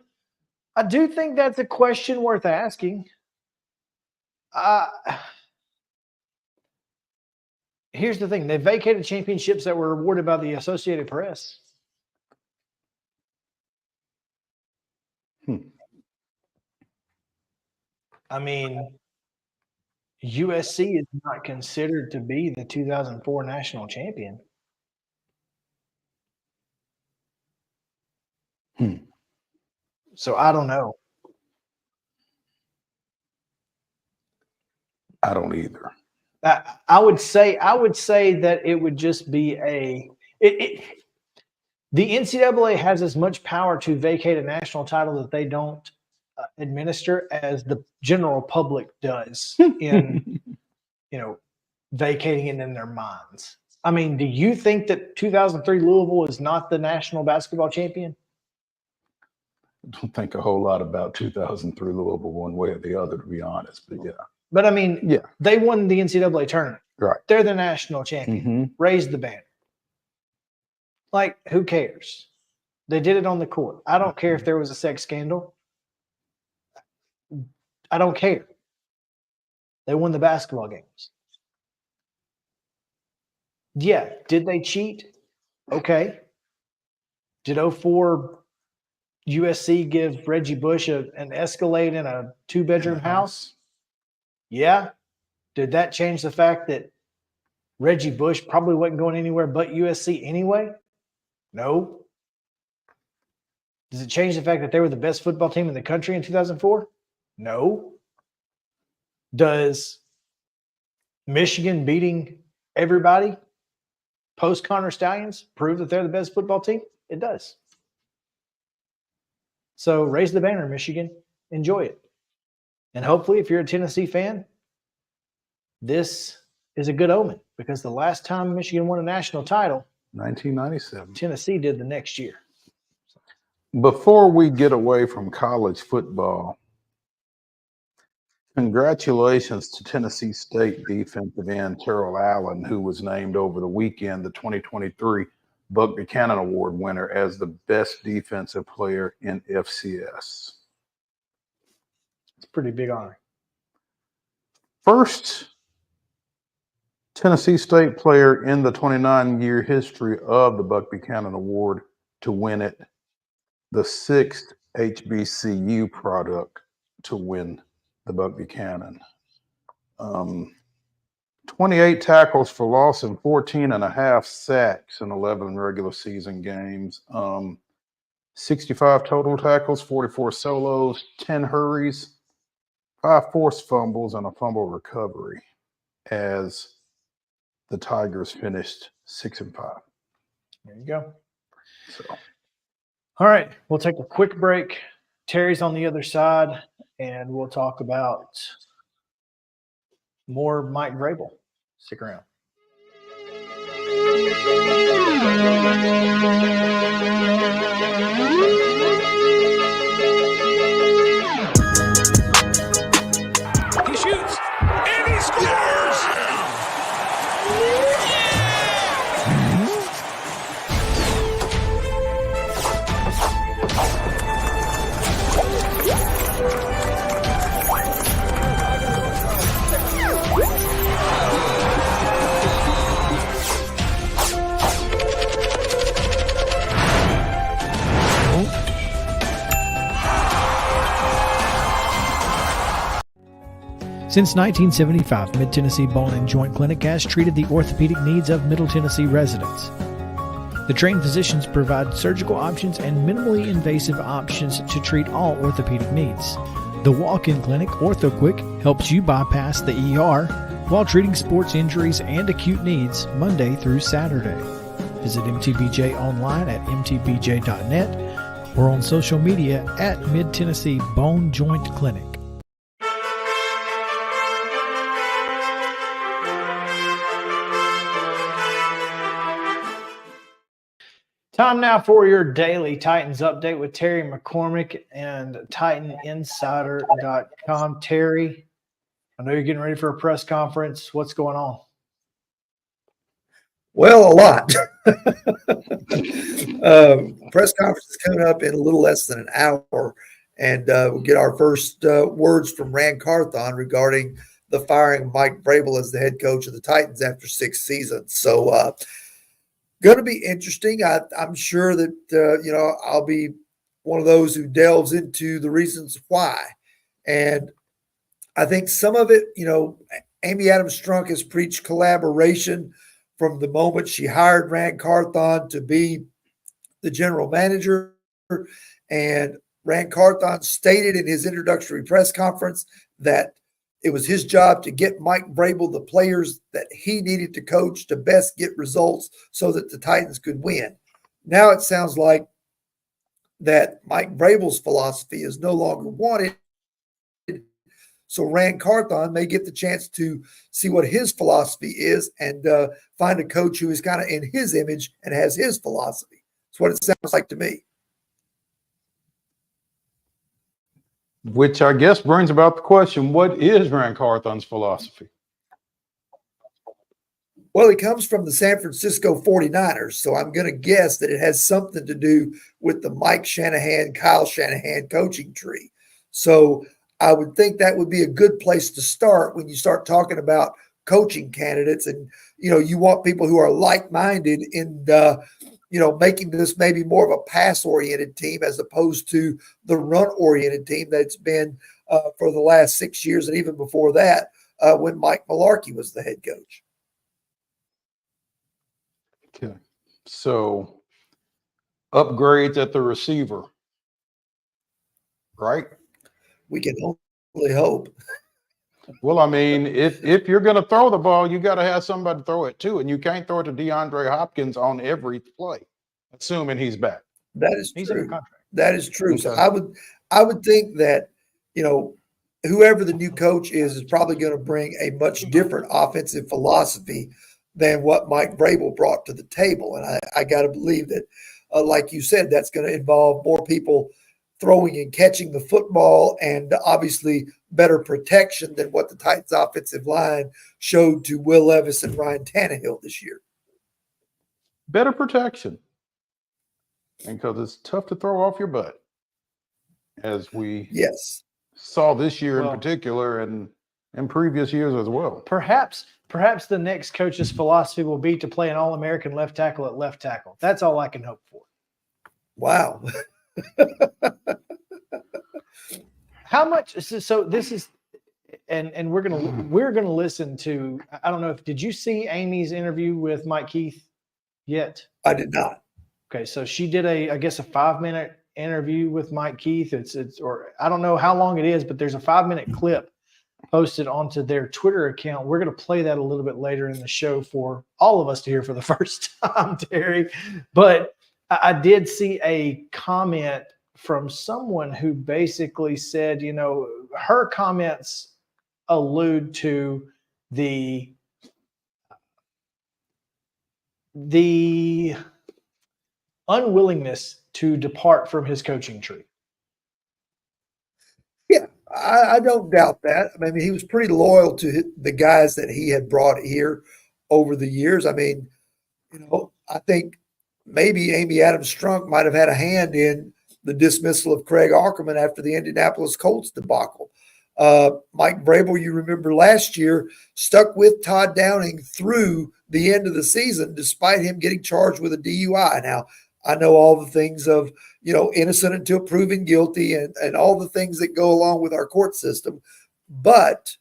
I do think that's a question worth asking. Here's the thing. They vacated championships that were awarded by the Associated Press. I mean, USC is not considered to be the 2004 national champion. So I don't know. I don't either. I would say that it would just be The NCAA has as much power to vacate a national title that they don't administer as the general public does in, vacating it in their minds. I mean, do you think that 2003 Louisville is not the national basketball champion? I don't think a whole lot about 2003 Louisville one way or the other, to be honest. But yeah. But I mean, Yeah. they won the NCAA tournament. Right. They're the national champion. Mm-hmm. Raised the banner. Like, who cares? They did it on the court. I don't care if there was a sex scandal. I don't care. They won the basketball games. Yeah. Did they cheat? Okay. Did 04 USC give Reggie Bush an Escalade in a 2-bedroom house? Yeah. Did that change the fact that Reggie Bush probably wasn't going anywhere but USC anyway? No. Does it change the fact that they were the best football team in the country in 2004? No. Does Michigan beating everybody post Connor Stallions prove that they're the best football team? It does. So raise the banner, Michigan. Enjoy it. And hopefully, if you're a Tennessee fan, this is a good omen, because the last time Michigan won a national title, 1997. Tennessee did the next year. Before we get away from college football, congratulations to Tennessee State defensive end Terrell Allen, who was named over the weekend the 2023 Buck Buchanan Award winner as the best defensive player in FCS. It's a pretty big honor. First Tennessee State player in the 29-year history of the Buck Buchanan Award to win it. The sixth HBCU product to win the Buck Buchanan. 28 tackles for loss and 14 and a half sacks in 11 regular season games. 65 total tackles, 44 solos, 10 hurries, 5 forced fumbles, and a fumble recovery as the Tigers finished 6-5. There you go. So, all right, we'll take a quick break. Terry's on the other side, and we'll talk about more Mike Vrabel. Stick around. He shoots and he scores! Since 1975, Mid-Tennessee Bone and Joint Clinic has treated the orthopedic needs of Middle Tennessee residents. The trained physicians provide surgical options and minimally invasive options to treat all orthopedic needs. The walk-in clinic, OrthoQuick, helps you bypass the ER while treating sports injuries and acute needs Monday through Saturday. Visit MTBJ online at mtbj.net or on social media at Mid-Tennessee Bone Joint Clinic. Time now for your daily Titans update with Terry McCormick and TitanInsider.com. Terry, I know you're getting ready for a press conference. What's going on? Well, a lot. Press conference is coming up in a little less than an hour, and we'll get our first words from Rand Carthon regarding the firing of Mike Vrabel as the head coach of the Titans after 6 seasons. So, going to be interesting. I'm sure that, I'll be one of those who delves into the reasons why. And I think some of it, Amy Adams Strunk has preached collaboration from the moment she hired Rand Carthon to be the general manager. And Rand Carthon stated in his introductory press conference that it was his job to get Mike Vrabel the players that he needed to coach to best get results so that the Titans could win. Now it sounds like that Mike Vrabel's philosophy is no longer wanted. So Rand Carthon may get the chance to see what his philosophy is and find a coach who is kind of in his image and has his philosophy. That's what it sounds like to me. Which I guess brings about the question, what is Rand Carthon's philosophy? Well, he comes from the San Francisco 49ers, so I'm going to guess that it has something to do with the Mike Shanahan, Kyle Shanahan coaching tree. So I would think that would be a good place to start when you start talking about coaching candidates. And, you want people who are like-minded in, making this maybe more of a pass-oriented team as opposed to the run-oriented team that's been for the last 6 years and even before that when Mike Mularkey was the head coach. Okay. So upgrades at the receiver, right? We can only hope. Well, I mean, if you're going to throw the ball, you got to have somebody to throw it to, and you can't throw it to DeAndre Hopkins on every play, assuming he's back. That is He's true. in the contract. That is true. Okay. So I would think that, whoever the new coach is probably going to bring a much different offensive philosophy than what Mike Vrabel brought to the table. And I got to believe that, like you said, that's going to involve more people throwing and catching the football and obviously better protection than what the Titans offensive line showed to Will Levis and Ryan Tannehill this year. Better protection. And because it's tough to throw off your butt, as we saw this year in particular and in previous years as well. Perhaps the next coach's philosophy will be to play an All-American left tackle at left tackle. That's all I can hope for. Wow. How much? So this is, and we're gonna listen to. I don't know if did you see Amy's interview with Mike Keith yet? I did not. Okay, so she did a 5-minute interview with Mike Keith. Or I don't know how long it is, but there's a 5-minute clip posted onto their Twitter account. We're going to play that a little bit later in the show for all of us to hear for the first time, Terry. But I did see a comment from someone who basically said, her comments allude to the unwillingness to depart from his coaching tree. Yeah, I don't doubt that. I mean, he was pretty loyal to the guys that he had brought here over the years. I mean, I think maybe Amy Adams-Strunk might have had a hand in the dismissal of Craig Aukerman after the Indianapolis Colts debacle. Mike Vrabel, you remember last year, stuck with Todd Downing through the end of the season, despite him getting charged with a DUI. Now, I know all the things of, innocent until proven guilty and all the things that go along with our court system. But,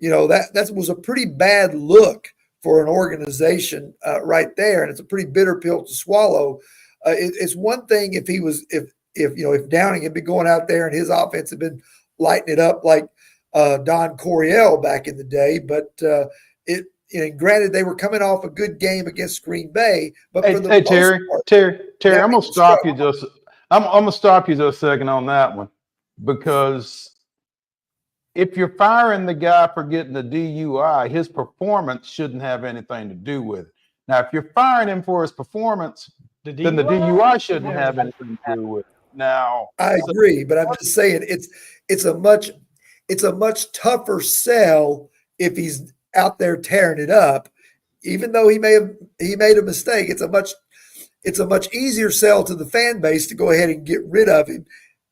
that was a pretty bad look for an organization right there. And it's a pretty bitter pill to swallow. It's one thing if Downing had been going out there and his offense had been lighting it up like Don Coryell back in the day. But granted, they were coming off a good game against Green Bay. But Terry, I'm gonna stop you just. I'm gonna stop you just a second on that one, because if you're firing the guy for getting the DUI, his performance shouldn't have anything to do with it. Now, if you're firing him for his performance, then the DUI shouldn't have anything to do with it. Now, I agree, but I'm just saying it's a much tougher sell if he's out there tearing it up. Even though he made a mistake, it's a much easier sell to the fan base to go ahead and get rid of him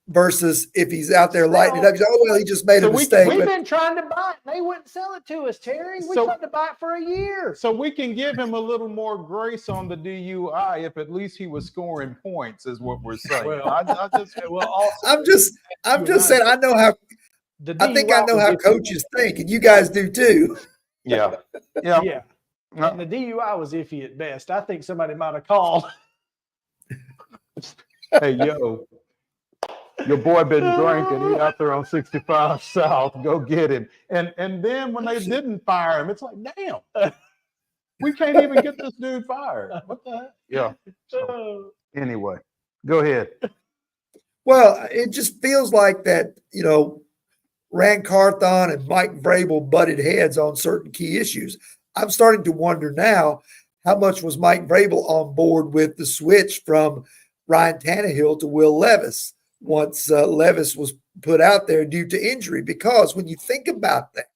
versus if he's out there lighting it up. He just made a mistake. We've been trying to buy it. They wouldn't sell it to us, Terry. We tried to buy it for a year. So we can give him a little more grace on the DUI if at least he was scoring points, is what we're saying. I'm just saying, I know how coaches think, and you guys do too. Yeah. And the DUI was iffy at best. I think somebody might have called. Hey, yo, your boy been drinking. He out there on 65 South. Go get him. And then when they didn't fire him, it's like, damn, we can't even get this dude fired. What the heck? Yeah. Anyway, go ahead. Well, it just feels like that, Rand Carthon and Mike Vrabel butted heads on certain key issues. I'm starting to wonder now, how much was Mike Vrabel on board with the switch from Ryan Tannehill to Will Levis once Levis was put out there due to injury? Because when you think about that,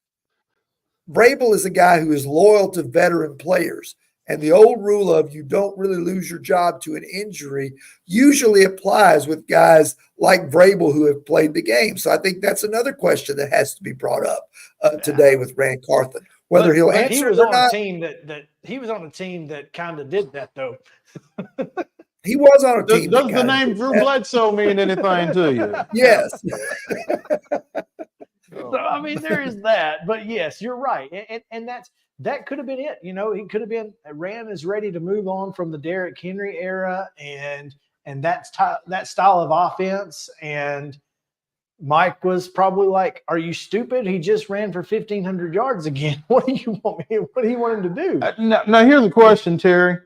Vrabel is a guy who is loyal to veteran players. And the old rule of you don't really lose your job to an injury usually applies with guys like Vrabel who have played the game. So I think that's another question that has to be brought up today with Rand Carthon. Whether he'll answer he was it or on not. a team he was on a team that kind of did that, though. He was on a team. Does the name Drew Bledsoe mean anything to you? Yes. So, I mean, there is that. But yes, you're right. And that could have been it. He could have been Rand is ready to move on from the Derrick Henry era and that style of offense. And Mike was probably like, "Are you stupid? He just ran for 1,500 yards again. What do you want him to do?" Now here's a question, Terry.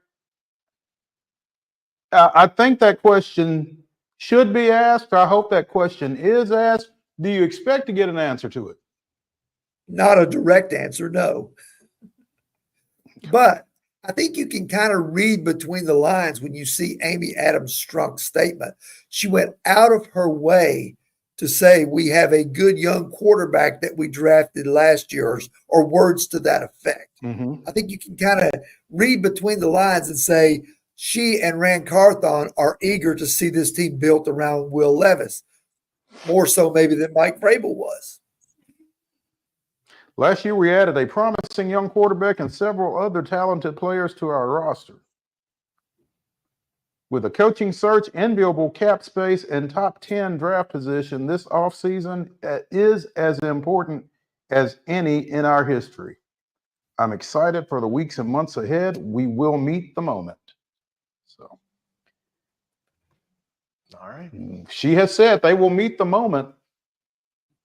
I think that question should be asked. I hope that question is asked. Do you expect to get an answer to it? Not a direct answer, no. But I think you can kind of read between the lines when you see Amy Adams Strunk's statement. She went out of her way to say we have a good young quarterback that we drafted last year, or words to that effect. I think you can kind of read between the lines and say she and Rand Carthon are eager to see this team built around Will Levis, more so maybe than Mike Vrabel was. Last year, we added a promising young quarterback and several other talented players to our roster. With a coaching search, enviable cap space, and top 10 draft position, this offseason is as important as any in our history. I'm excited for the weeks and months ahead. We will meet the moment. So, all right. She has said they will meet the moment.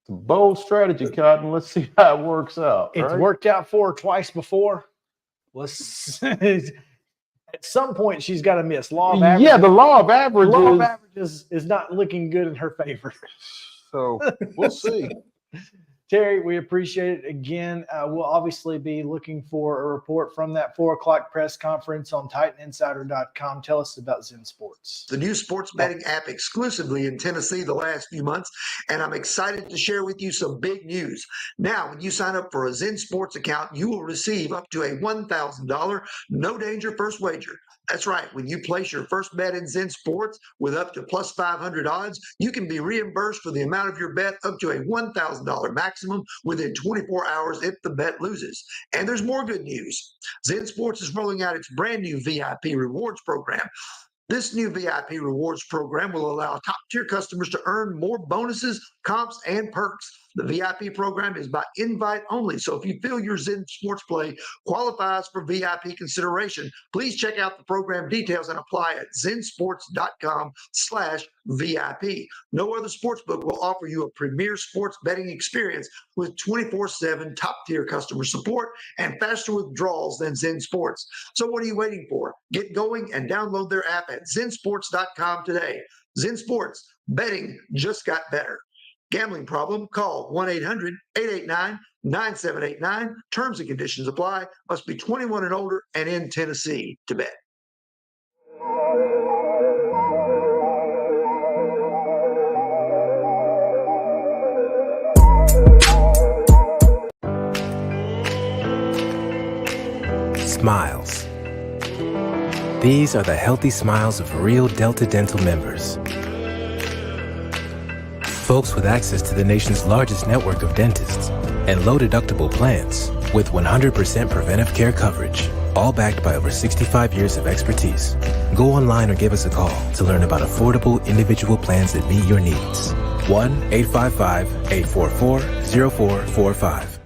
It's a bold strategy, Cotton. Let's see how it works out. It's right? worked out for her twice before. At some point, she's got to miss. Law of averages. Yeah, the law of averages. The law of averages is not looking good in her favor. So we'll see. Terry, we appreciate it again. We'll obviously be looking for a report from that 4:00 press conference on TitanInsider.com. Tell us about Zen Sports. The new sports betting app exclusively in Tennessee the last few months, and I'm excited to share with you some big news. Now, when you sign up for a Zen Sports account, you will receive up to a $1,000 no-danger first wager. That's right. When you place your first bet in Zen Sports with up to plus 500 odds, you can be reimbursed for the amount of your bet up to a $1,000 maximum within 24 hours if the bet loses. And there's more good news. Zen Sports is rolling out its brand new VIP rewards program. This new VIP rewards program will allow top-tier customers to earn more bonuses, comps, and perks. The VIP program is by invite only, so if you feel your Zen Sports play qualifies for VIP consideration, please check out the program details and apply at zensports.com/VIP. No other sportsbook will offer you a premier sports betting experience with 24/7 top-tier customer support and faster withdrawals than Zen Sports. So what are you waiting for? Get going and download their app at zensports.com today. Zen Sports, betting just got better. Gambling problem? Call 1-800-889-9789. Terms and conditions apply. Must be 21 and older and in Tennessee to bet. Smiles. These are the healthy smiles of real Delta Dental members. Folks with access to the nation's largest network of dentists and low-deductible plans with 100% preventive care coverage, all backed by over 65 years of expertise. Go online or give us a call to learn about affordable individual plans that meet your needs. 1-855-844-0445.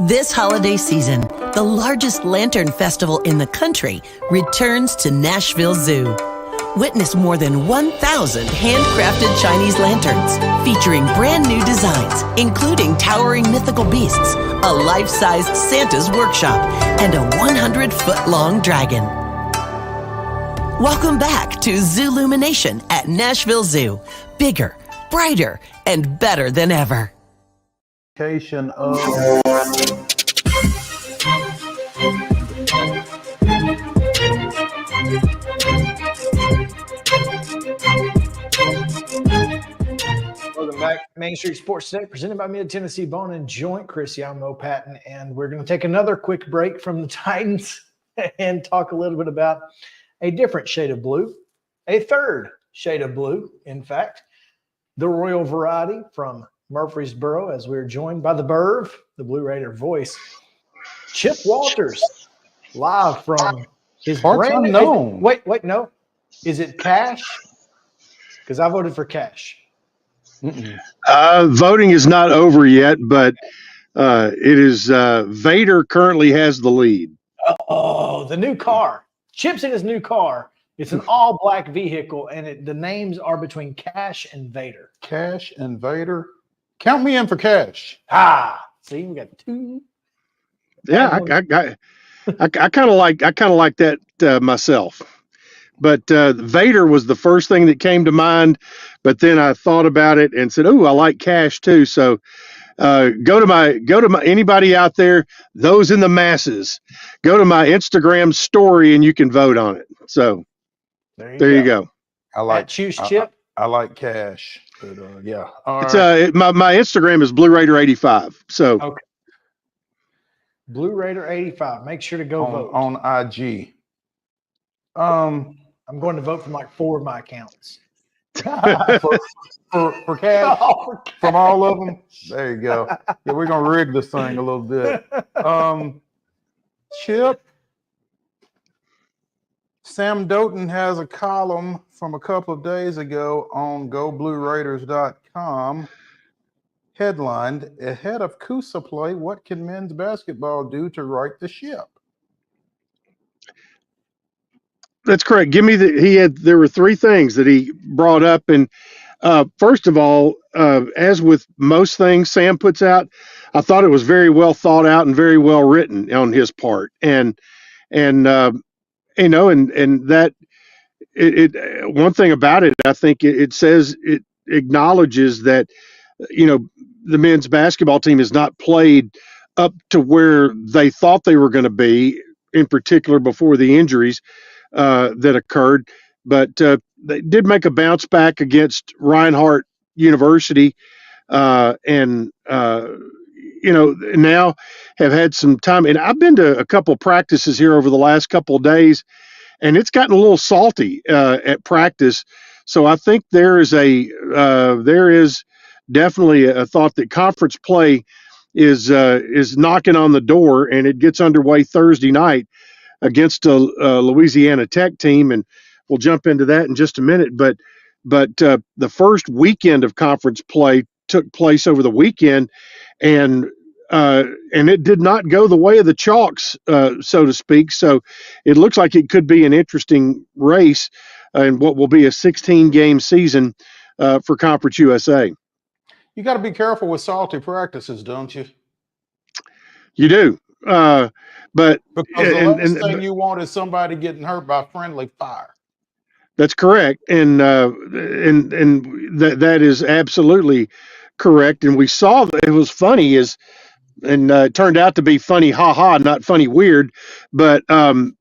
This holiday season, the largest lantern festival in the country returns to Nashville Zoo. Witness more than 1,000 handcrafted Chinese lanterns featuring brand new designs, including towering mythical beasts, a life-sized Santa's workshop, and a 100-foot-long dragon. Welcome back to Zoolumination at Nashville Zoo. Bigger, brighter, and better than ever. Of Welcome back. Main Street Sports Today, presented by Mid-Tennessee Bone and Joint. Chris Young, Mo Patton, and we're going to take another quick break from the Titans and talk a little bit about a different shade of blue, a third shade of blue, in fact, the Royal Variety from Murfreesboro, as we're joined by the Burv, the Blue Raider voice, Chip Walters, live from his brand unknown. Wait, no. Is it Cash? Because I voted for Cash. Voting is not over yet, but it is Vader currently has the lead. Oh, the new car. Chip's in his new car. It's an all-black vehicle, and the names are between Cash and Vader. Cash and Vader. Count me in for Cash. See, we got two. Yeah, I kind of like that myself. But Vader was the first thing that came to mind. But then I thought about it and said, "Oh, I like Cash too." So go to my anybody out there, those in the masses, go to my Instagram story and you can vote on it. So there you go. I like choose Chip. I like Cash. But, yeah. All It's right. my Instagram is Blue Raider 85. So Okay. Blue Raider 85. Make sure to go vote on IG. I'm going to vote from like 4 of my accounts. for Cash, from all of them. There you go. Yeah, we're gonna rig this thing a little bit. Chip, Sam Doughton has a column from a couple of days ago on GoBlueRaiders.com, headlined "Ahead of Coosa play, what can men's basketball do to right the ship?" that's correct. There were 3 things that he brought up. And first of all, as with most things Sam puts out, I thought it was very well thought out and very well written on his part. And that one thing about it, I think it says, it acknowledges that, the men's basketball team has not played up to where they thought they were going to be, in particular before the injuries that occurred, but they did make a bounce back against Reinhardt University, and now have had some time. And I've been to a couple practices here over the last couple of days, and it's gotten a little salty at practice. So I think there is definitely a thought that conference play is knocking on the door, and it gets underway Thursday night against a Louisiana Tech team, and we'll jump into that in just a minute. But the first weekend of conference play took place over the weekend, and it did not go the way of the Chalks, so to speak. So it looks like it could be an interesting race in what will be a 16-game season for Conference USA. You got to be careful with salty practices, don't you? You do. But because the last thing you want is somebody getting hurt by friendly fire. That's correct, and that is absolutely correct. And we saw that it was funny, it turned out to be funny, not funny weird. But in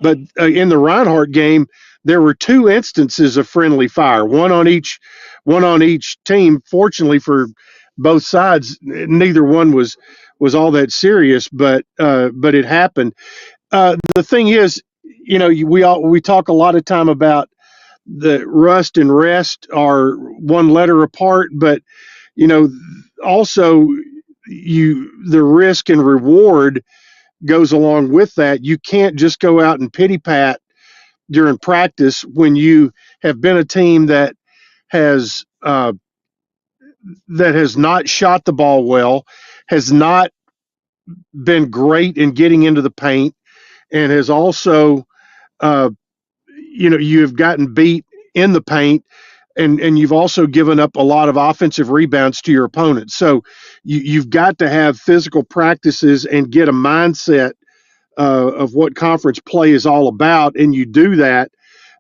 the Reinhardt game, there were 2 instances of friendly fire, one on each team. Fortunately for both sides, neither one was all that serious, but it happened. The thing is, we talk a lot of time about the rust and rest are one letter apart, but also the risk and reward goes along with that. You can't just go out and pity pat during practice when you have been a team that has not shot the ball well, has not been great in getting into the paint, and has also, you have gotten beat in the paint, and you've also given up a lot of offensive rebounds to your opponents. So you've got to have physical practices and get a mindset of what conference play is all about, and you do that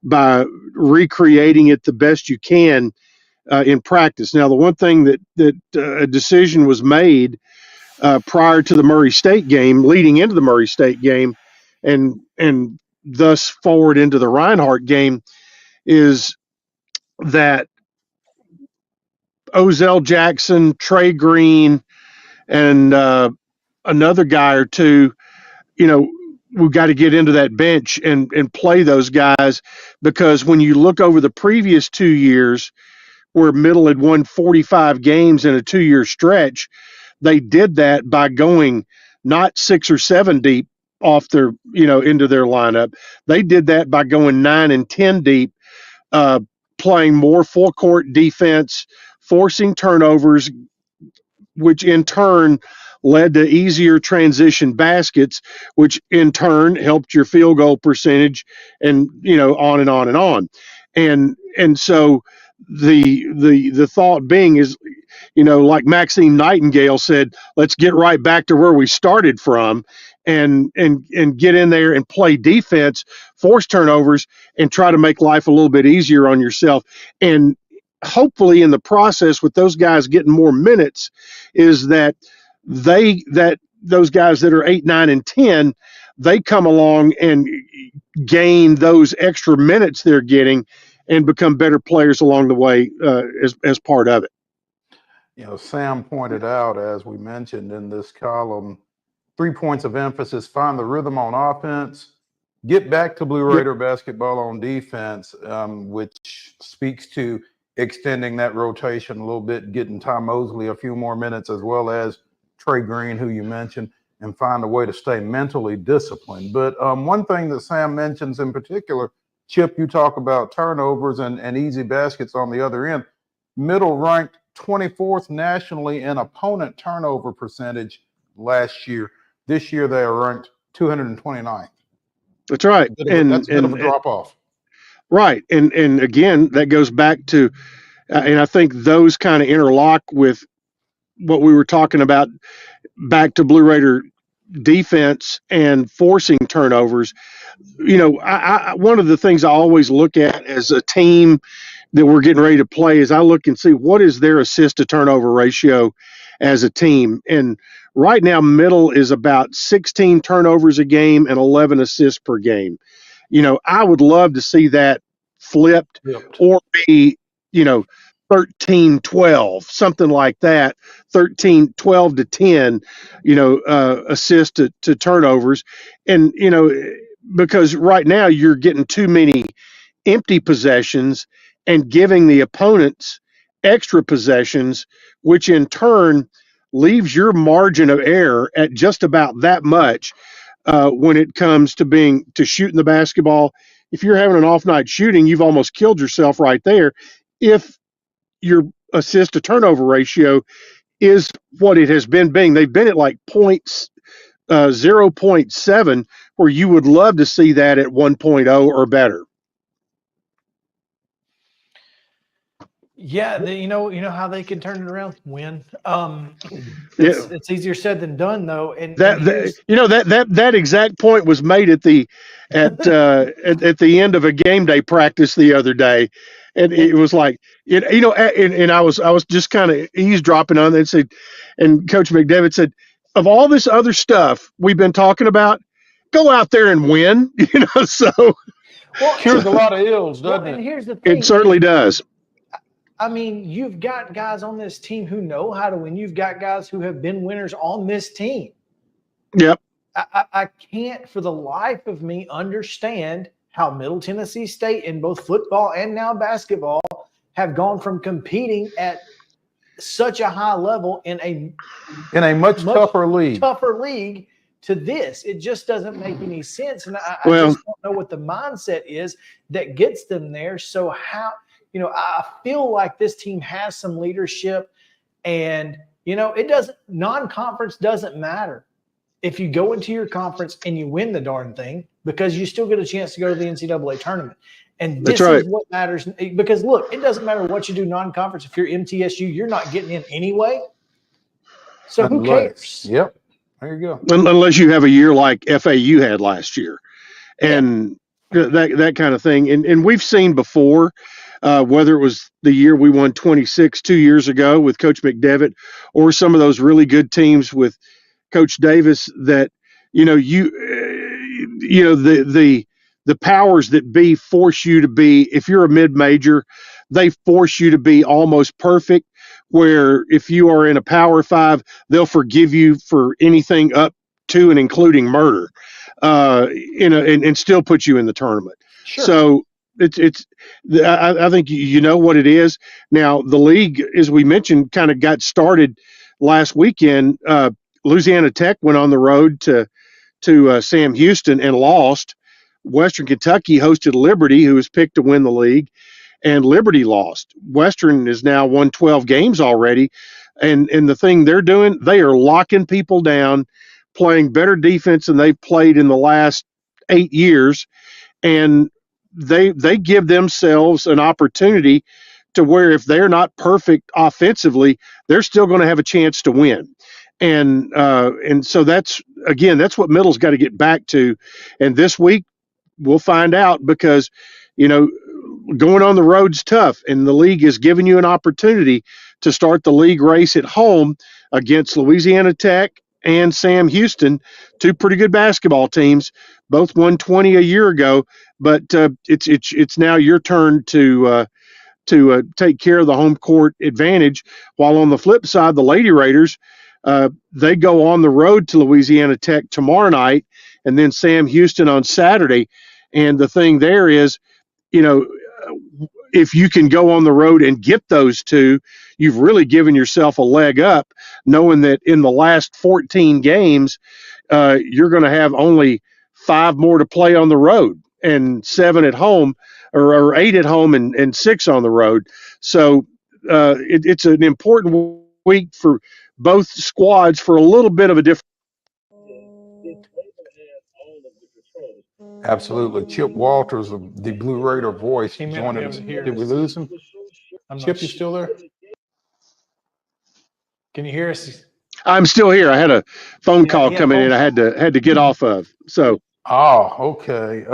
by recreating it the best you can in practice. Now, the one thing that a decision was made prior to the Murray State game, leading into the Murray State game, and thus forward into the Reinhardt game, is that Ozell Jackson, Trey Green, and another guy or two, we've got to get into that bench and play those guys, because when you look over the previous 2 years where Middle had won 45 games in a 2-year stretch, they did that by going not 6 or 7 deep off their, into their lineup. They did that by going 9 and 10 deep, playing more full court defense, forcing turnovers, which in turn led to easier transition baskets, which in turn helped your field goal percentage, and on and on and on. And so the thought being is, like Maxine Nightingale said, let's get right back to where we started from, and get in there and play defense, force turnovers, and try to make life a little bit easier on yourself. And hopefully in the process, with those guys getting more minutes, is that those guys that are 8, 9, and 10, they come along and gain those extra minutes they're getting and become better players along the way as part of it. Sam pointed out, as we mentioned in this column, 3 points of emphasis: find the rhythm on offense, get back to Blue Raider basketball on defense, which speaks to extending that rotation a little bit, getting Ty Mosley a few more minutes, as well as Trey Green, who you mentioned, and find a way to stay mentally disciplined. But one thing that Sam mentions in particular, Chip, you talk about turnovers and easy baskets on the other end. Middle ranked 24th nationally in opponent turnover percentage last year. This year they are ranked 229th. That's right. That's a bit of a drop off. Right. And again, that goes back to, and I think those kind of interlock with what we were talking about, back to Blue Raider defense and forcing turnovers. One of the things I always look at as a team that we're getting ready to play is I look and see what is their assist to turnover ratio as a team. And right now, Middle is about 16 turnovers a game and 11 assists per game. I would love to see that flipped or be, 13-12, something like that, 13-12 to 10, assist to turnovers. And, because right now you're getting too many empty possessions and giving the opponents extra possessions, which in turn leaves your margin of error at just about that much when it comes to shooting the basketball. If you're having an off night shooting, you've almost killed yourself right there. If your assist to turnover ratio is what it has been being, they've been at like 0.7, where you would love to see that at 1.0 or better. Yeah, you know how they can turn it around, win. It's easier said than done, though. And that exact point was made at the end of a game day practice the other day, and it was like, and I was just kind of eavesdropping on it, and Coach McDevitt said, of all this other stuff we've been talking about, go out there and win. So cures a lot of ills, doesn't it? And here's the thing: it certainly does. I mean, you've got guys on this team who know how to win. You've got guys who have been winners on this team. Yep. I can't for the life of me understand how Middle Tennessee State in both football and now basketball have gone from competing at such a high level in a much tougher league to this. It just doesn't make any sense. And I just don't know what the mindset is that gets them there. So how – I feel like this team has some leadership, and, non-conference doesn't matter if you go into your conference and you win the darn thing, because you still get a chance to go to the NCAA tournament. And this is what matters, because look, it doesn't matter what you do non-conference. If you're MTSU, you're not getting in anyway. So who cares? Yep. There you go. Unless you have a year like FAU had last year. And that kind of thing. And we've seen before, whether it was the year we won 26 2 years ago with Coach McDevitt, or some of those really good teams with Coach Davis, that the powers that be force you to be, if you're a mid-major, they force you to be almost perfect, where if you are in a Power 5, they'll forgive you for anything up to and including murder, and still put you in the tournament. Sure. So I think you know what it is. Now, the league, as we mentioned, kind of got started last weekend. Louisiana Tech went on the road to Sam Houston and lost. Western Kentucky hosted Liberty, who was picked to win the league, and Liberty lost. Western has now won 12 games already, and the thing they're doing, they are locking people down, playing better defense than they've played in the last 8 years, and they give themselves an opportunity to where if they're not perfect offensively, they're still going to have a chance to win. And so that's what Middle's got to get back to. And this week we'll find out, because going on the road's tough, and the league is giving you an opportunity to start the league race at home against Louisiana Tech and Sam Houston, two pretty good basketball teams, both won 20 a year ago. But it's now your turn to take care of the home court advantage. While on the flip side, the Lady Raiders, they go on the road to Louisiana Tech tomorrow night, and then Sam Houston on Saturday. And the thing there is, if you can go on the road and get those two, you've really given yourself a leg up, knowing that in the last 14 games, you're going to have only 5 more to play on the road, and 7 at home, or 8 at home, and 6 on the road. So it's an important week for both squads for a little bit of a different. Absolutely. Chip Walters of the Blue Raider Voice He may not joined be us. able to hear Did we us. lose him? Chip, you Sure. still there? Can you hear us? I'm still here. I had a phone call he had a coming phone in. I had to get off of. So Oh, okay.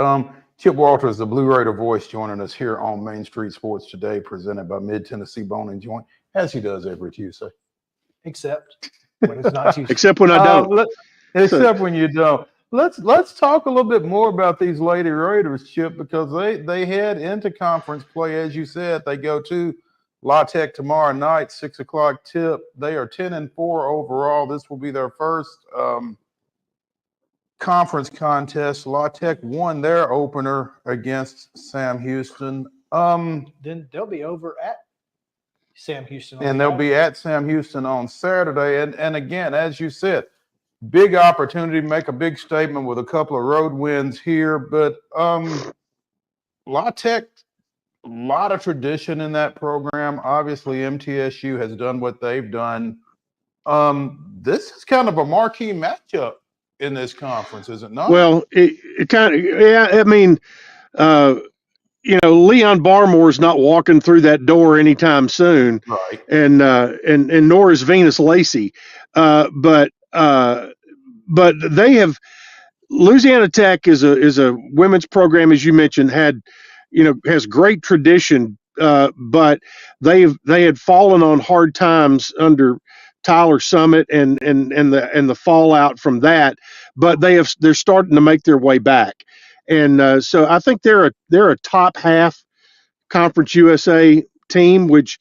Chip Walters, the Blue Raider Voice, joining us here on Main Street Sports Today, presented by Mid-Tennessee Bone and Joint, as he does every Tuesday. Except when it's not Tuesday. except when I don't. Except when you don't. Let's talk a little bit more about these Lady Raiders, Chip, because they head into conference play, as you said. They go to La Tech tomorrow night, 6:00 tip. They are 10-4 overall. This will be their first conference contest. La Tech won their opener against Sam Houston. Then they'll be over at Sam Houston. And they'll be at Sam Houston on Saturday. And again, as you said, big opportunity to make a big statement with a couple of road wins here. But La Tech, a lot of tradition in that program. Obviously, MTSU has done what they've done. This is kind of a marquee matchup in this conference, is it not? Well, it kind of, yeah. I mean, Leon Barmore's not walking through that door anytime soon, right? And nor is Venus Lacey, but they have. Louisiana Tech is a women's program, as you mentioned, has great tradition, but they had fallen on hard times under Tyler Summit and the fallout from that, but they're starting to make their way back, and so I think they're a top half Conference USA team, which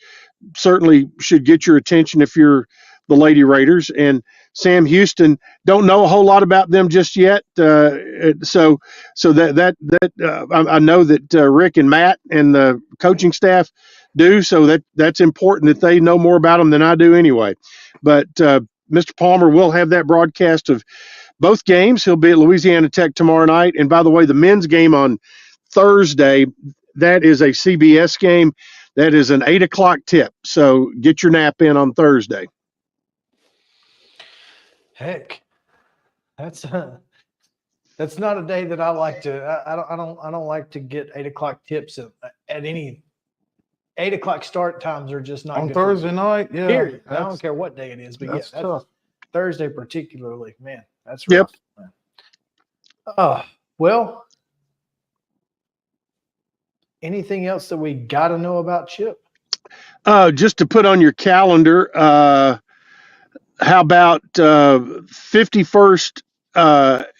certainly should get your attention if you're the Lady Raiders. And Sam Houston, don't know a whole lot about them just yet, so that I know that Rick and Matt and the coaching staff do, so that's important that they know more about them than I do anyway. But Mr. Palmer will have that broadcast of both games. He'll be at Louisiana Tech tomorrow night. And by the way, the men's game on Thursday, that is a CBS game. That is an 8:00 tip. So get your nap in on Thursday. Heck, that's not a day that I like to. I don't like to get 8:00 tips at any. 8:00 start times are just not on good Thursday night. Yeah, period. I don't care what day it is, but that's yeah, tough. Thursday particularly, man, that's rough. Yep. Well, anything else that we got to know about, Chip? Just to put on your calendar, how about 51st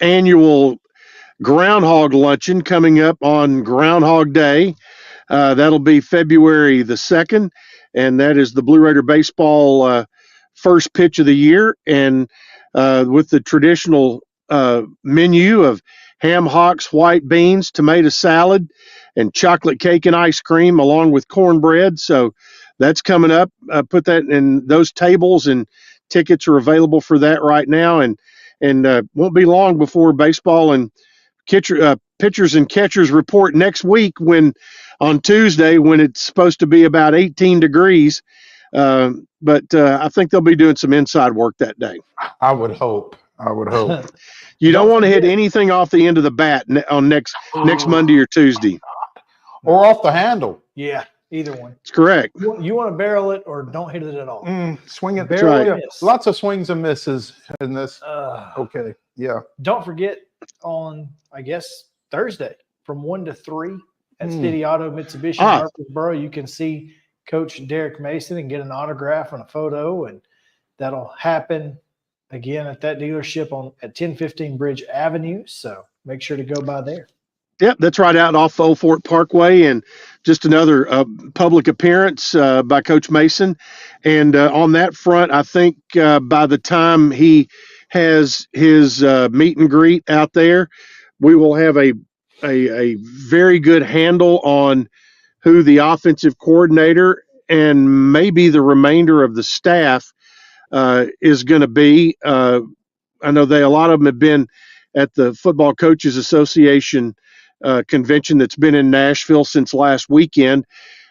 annual Groundhog Luncheon coming up on Groundhog Day. That'll be February the 2nd, and that is the Blue Raider baseball first pitch of the year. And with the traditional menu of ham hocks, white beans, tomato salad, and chocolate cake and ice cream, along with cornbread. So that's coming up. Put that in those tables, and tickets are available for that right now. And won't be long before baseball and pitchers and catchers report next week, when on Tuesday, when it's supposed to be about 18 degrees. But I think they'll be doing some inside work that day. I would hope. You don't want to hit anything off the end of the bat on next Monday or Tuesday. Or off the handle. Yeah, either one. It's correct. You want to barrel it or don't hit it at all. Swing it. Barrel Right. and miss. Lots of swings and misses in this. Okay. Yeah. Don't forget on, I guess, Thursday from 1 to 3 at City Auto Mitsubishi in Murfreesboro, you can see Coach Derek Mason and get an autograph and a photo, and that'll happen again at that dealership at 1015 Bridge Avenue. So make sure to go by there. Yep, that's right out off Old Fort Parkway, and just another public appearance by Coach Mason. And on that front, I think by the time he has his meet and greet out there, we will have a very good handle on who the offensive coordinator and maybe the remainder of the staff is going to be. I know a lot of them have been at the Football Coaches Association convention that's been in Nashville since last weekend.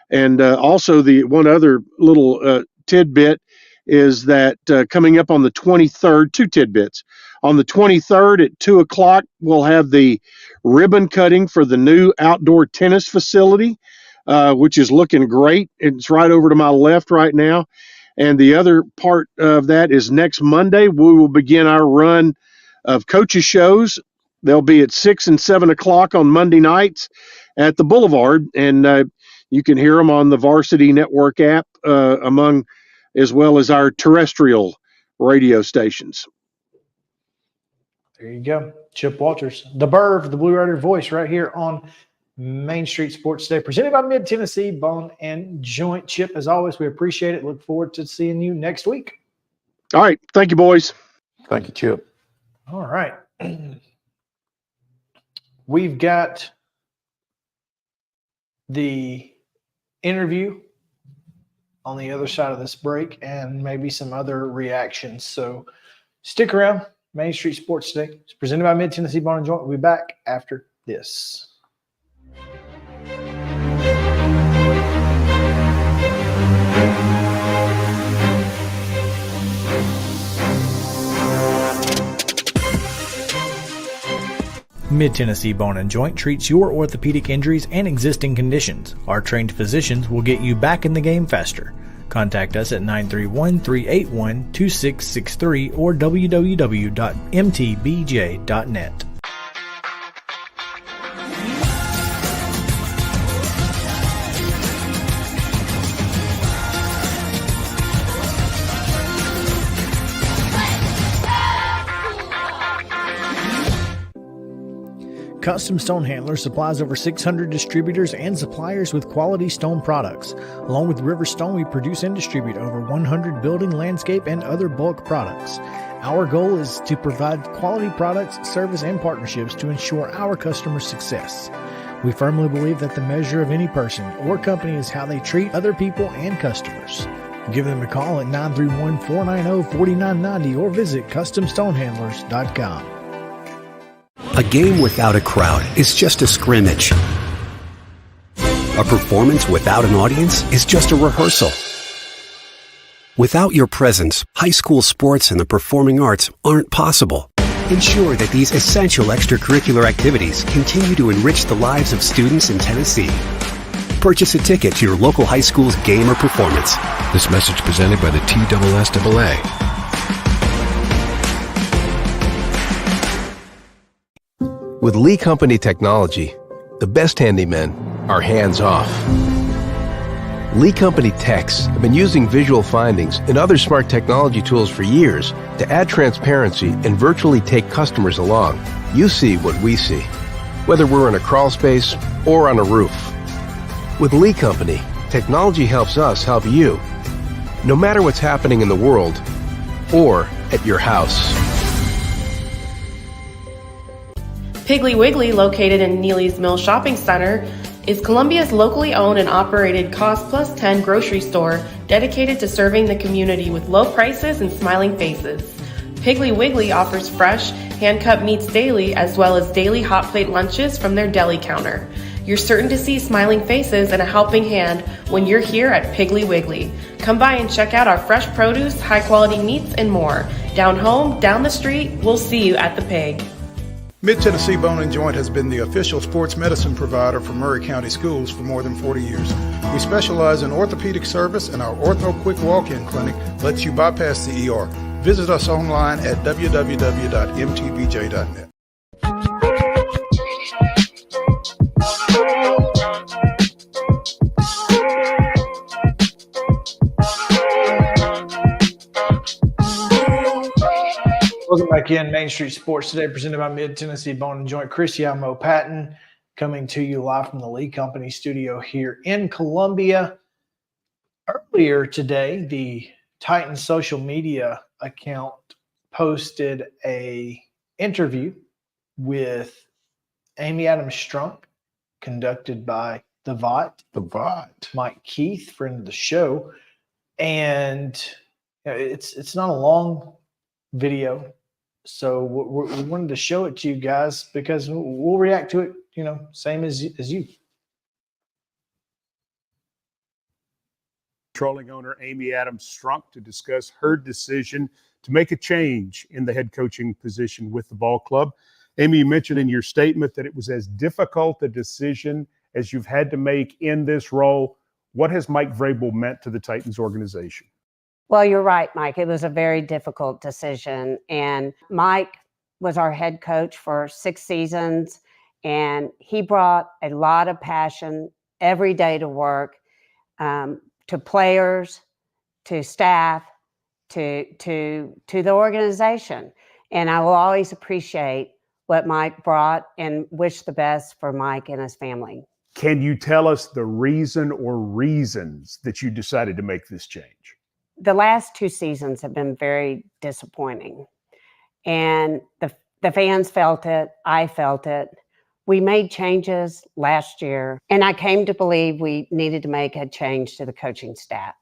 And also the one other little tidbit is that coming up on the 23rd, two tidbits. On the 23rd at 2 o'clock, we'll have the ribbon cutting for the new outdoor tennis facility, which is looking great. It's right over to my left right now. And the other part of that is next Monday, we will begin our run of coaches shows. They'll be at 6 and 7 o'clock on Monday nights at the Boulevard. And you can hear them on the Varsity Network app, as well as our terrestrial radio stations. There you go. Chip Walters, the Burv, the Blue Raider voice, right here on Main Street Sports Day, presented by Mid-Tennessee Bone and Joint. Chip, as always, we appreciate it. Look forward to seeing you next week. All right. Thank you, boys. Thank you, Chip. All right. We've got the interview on the other side of this break and maybe some other reactions. So stick around. Main Street Sports Day. It's presented by Mid-Tennessee Bone and Joint. We'll be back after this. Mid-Tennessee Bone and Joint treats your orthopedic injuries and existing conditions. Our trained physicians will get you back in the game faster. Contact us at 931-381-2663 or www.mtbj.net. Custom Stone Handlers supplies over 600 distributors and suppliers with quality stone products. Along with River Stone, we produce and distribute over 100 building, landscape, and other bulk products. Our goal is to provide quality products, service, and partnerships to ensure our customers' success. We firmly believe that the measure of any person or company is how they treat other people and customers. Give them a call at 931-490-4990 or visit CustomStonehandlers.com. A game without a crowd is just a scrimmage. A performance without an audience is just a rehearsal. Without your presence, high school sports and the performing arts aren't possible. Ensure that these essential extracurricular activities continue to enrich the lives of students in Tennessee. Purchase a ticket to your local high school's game or performance. This message presented by the TSSAA. With Lee Company Technology, the best handymen are hands-off. Lee Company techs have been using visual findings and other smart technology tools for years to add transparency and virtually take customers along. You see what we see, whether we're in a crawl space or on a roof. With Lee Company, technology helps us help you, no matter what's happening in the world or at your house. Piggly Wiggly, located in Neely's Mill Shopping Center, is Columbia's locally owned and operated Cost Plus 10 grocery store dedicated to serving the community with low prices and smiling faces. Piggly Wiggly offers fresh, hand-cut meats daily as well as daily hot plate lunches from their deli counter. You're certain to see smiling faces and a helping hand when you're here at Piggly Wiggly. Come by and check out our fresh produce, high-quality meats, and more. Down home, down the street, we'll see you at the Pig. Mid-Tennessee Bone and Joint has been the official sports medicine provider for Maury County Schools for more than 40 years. We specialize in orthopedic service, and our Ortho Quick Walk-In Clinic lets you bypass the ER. Visit us online at www.mtbj.net. Welcome back in Main Street Sports today, presented by Mid-Tennessee Bone and Joint. Chris Yamo Patton coming to you live from the Lee Company studio here in Columbia. Earlier today, the Titans social media account posted a interview with Amy Adams Strunk, conducted by the VOT, Mike Keith, friend of the show. And it's not a long video, so we wanted to show it to you guys because we'll react to it, same as you. Controlling owner Amy Adams Strunk to discuss her decision to make a change in the head coaching position with the ball club. Amy, you mentioned in your statement that it was as difficult a decision as you've had to make in this role. What has Mike Vrabel meant to the Titans organization? Well, you're right, Mike. It was a very difficult decision. And Mike was our head coach for 6 seasons, and he brought a lot of passion every day to work, to players, to staff, to the organization. And I will always appreciate what Mike brought and wish the best for Mike and his family. Can you tell us the reason or reasons that you decided to make this change? The last 2 seasons have been very disappointing, and the fans felt it. I felt it. We made changes last year, and I came to believe we needed to make a change to the coaching staff.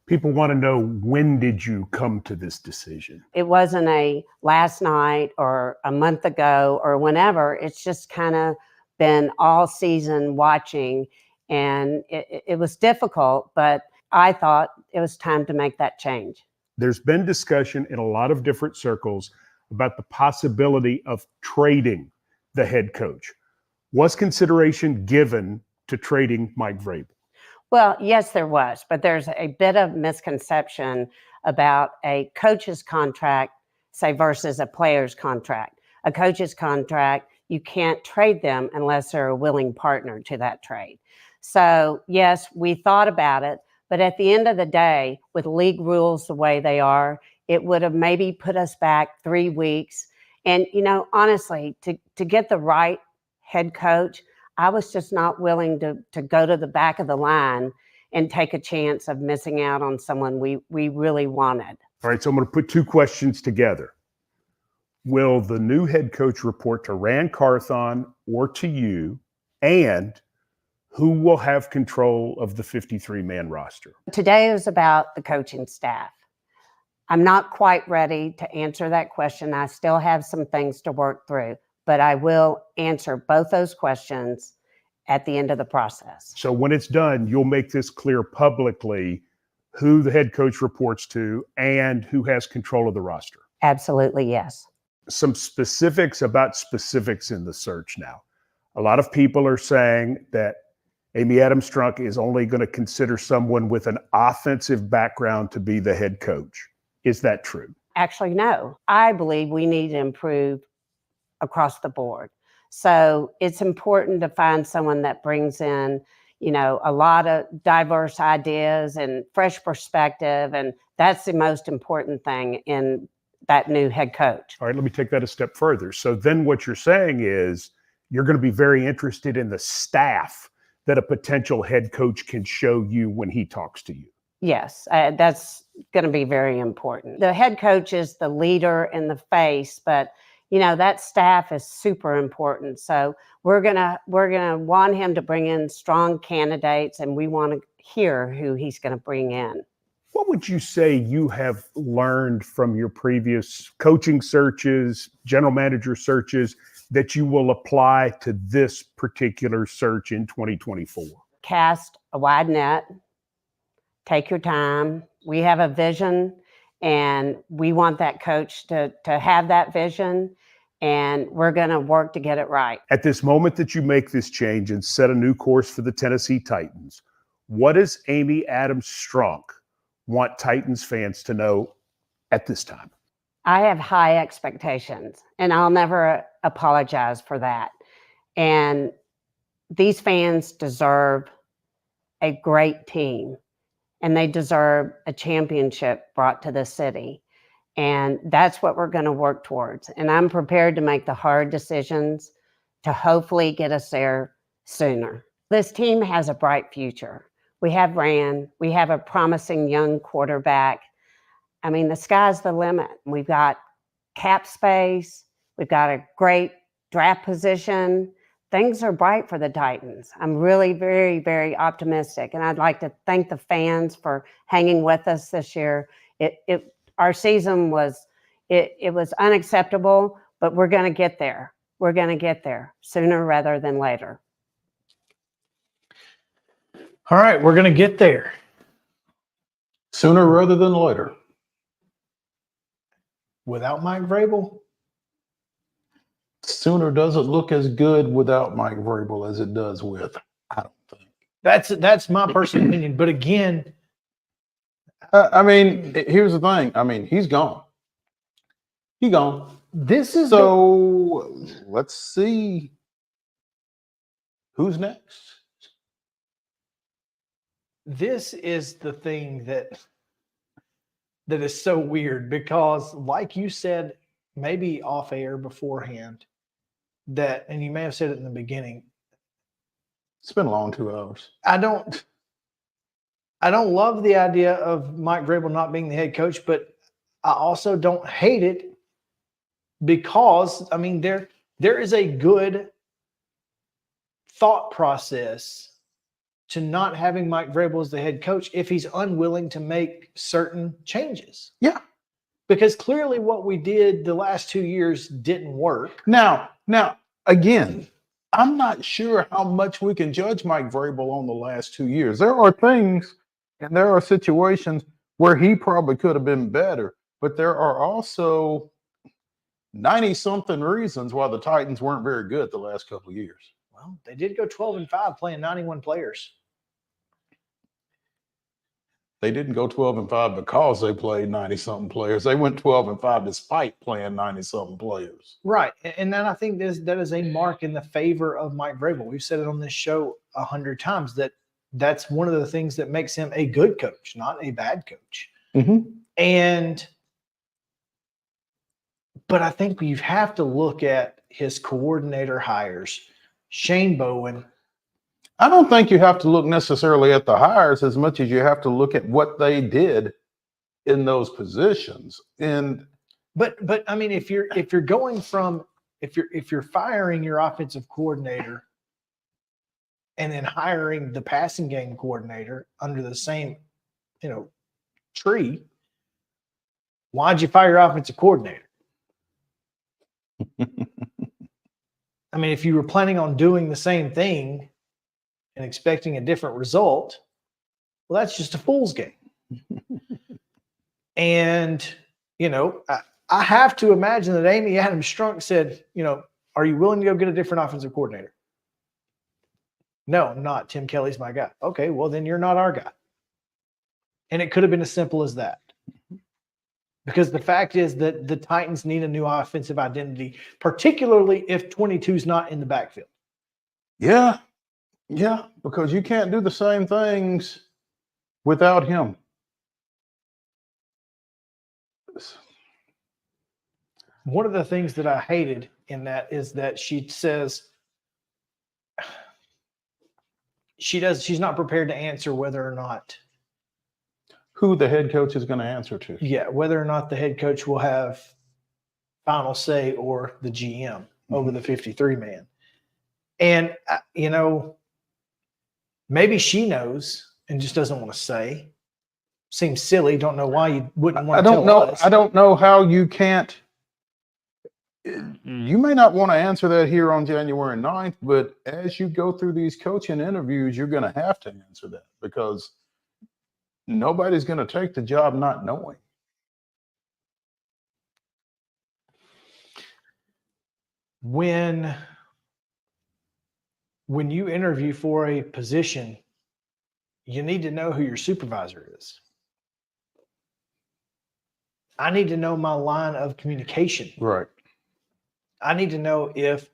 People want to know, when did you come to this decision? It wasn't a last night or a month ago or whenever. It's just kind of been all season watching, and it was difficult, but I thought it was time to make that change. There's been discussion in a lot of different circles about the possibility of trading the head coach. Was consideration given to trading Mike Vrabel? Well, yes, there was, but there's a bit of misconception about a coach's contract, say, versus a player's contract. A coach's contract, you can't trade them unless they're a willing partner to that trade. So, yes, we thought about it. But at the end of the day, with league rules the way they are, it would have maybe put us back 3 weeks. And, honestly, to get the right head coach, I was just not willing to go to the back of the line and take a chance of missing out on someone we really wanted. All right, so I'm going to put 2 questions together. Will the new head coach report to Rand Carthon or to you? And who will have control of the 53-man roster? Today is about the coaching staff. I'm not quite ready to answer that question. I still have some things to work through, but I will answer both those questions at the end of the process. So when it's done, you'll make this clear publicly, who the head coach reports to and who has control of the roster. Absolutely, yes. Some specifics about specifics in the search now. A lot of people are saying that Amy Adams Strunk is only going to consider someone with an offensive background to be the head coach. Is that true? Actually, no. I believe we need to improve across the board. So it's important to find someone that brings in, you know, a lot of diverse ideas and fresh perspective. And that's the most important thing in that new head coach. All right, let me take that a step further. So then what you're saying is you're going to be very interested in the staff that a potential head coach can show you when he talks to you. Yes, that's going to be very important. The head coach is the leader and the face, but you know that staff is super important. So we're gonna want him to bring in strong candidates, and we want to hear who he's going to bring in. What would you say you have learned from your previous coaching searches, general manager searches, that you will apply to this particular search in 2024? Cast a wide net. Take your time. We have a vision, and we want that coach to have that vision, and we're going to work to get it right. At this moment that you make this change and set a new course for the Tennessee Titans, what does Amy Adams-Strunk want Titans fans to know at this time? I have high expectations, and I'll never apologize for that. And these fans deserve a great team, and they deserve a championship brought to the city. And that's what we're going to work towards. And I'm prepared to make the hard decisions to hopefully get us there sooner. This team has a bright future. We have Rand. We have a promising young quarterback. I mean, the sky's the limit. We've got cap space. We've got a great draft position. Things are bright for the Titans. I'm really very, very optimistic. And I'd like to thank the fans for hanging with us this year. Our season was unacceptable, but we're going to get there. We're going to get there sooner rather than later. All right, we're going to get there. Sooner rather than later. Without Mike Vrabel? Sooner doesn't look as good without Mike Vrabel as it does with. I don't think. That's my personal opinion. But again, I mean, here's the thing. I mean, he's gone. He gone. This is let's see who's next. This is the thing that is so weird because, like you said, maybe off air beforehand, and you may have said it in the beginning. It's been a long 2 hours. I don't love the idea of Mike Vrabel not being the head coach, but I also don't hate it because, I mean, there is a good thought process to not having Mike Vrabel as the head coach if he's unwilling to make certain changes. Yeah. Because clearly what we did the last 2 years didn't work. Now, again, I'm not sure how much we can judge Mike Vrabel on the last 2 years. There are things and there are situations where he probably could have been better, but there are also 90-something reasons why the Titans weren't very good the last couple of years. Well, they did go 12-5 playing 91 players. They didn't go 12-5 because they played 90-something players. They went 12-5 despite playing 90-something players. Right. And then I think that is a mark in the favor of Mike Vrabel. We've said it on this show 100 times that's one of the things that makes him a good coach, not a bad coach. Mm-hmm. But I think you have to look at his coordinator hires. Shane Bowen. I don't think you have to look necessarily at the hires as much as you have to look at what they did in those positions. But I mean, if you're firing your offensive coordinator and then hiring the passing game coordinator under the same, tree, why'd you fire your offensive coordinator? I mean, if you were planning on doing the same thing and expecting a different result, well, that's just a fool's game. And, I have to imagine that Amy Adams-Strunk said, are you willing to go get a different offensive coordinator? No, I'm not. Tim Kelly's my guy. Okay, well, then you're not our guy. And it could have been as simple as that. Because the fact is that the Titans need a new offensive identity, particularly if 22 is not in the backfield. Yeah. Yeah. Because you can't do the same things without him. One of the things that I hated in that is that she says she's not prepared to answer whether or not Who the head coach is going to answer to. whether or not the head coach will have final say or the GM over the 53 man. And maybe she knows and just doesn't want to say. Seems silly. Don't know why you wouldn't want to tell us. I don't know how you can't. You may not want to answer that here on January 9th, but as you go through these coaching interviews, you're going to have to answer that because nobody's going to take the job not knowing. When you interview for a position, you need to know who your supervisor is. I need to know my line of communication. Right. I need to know if,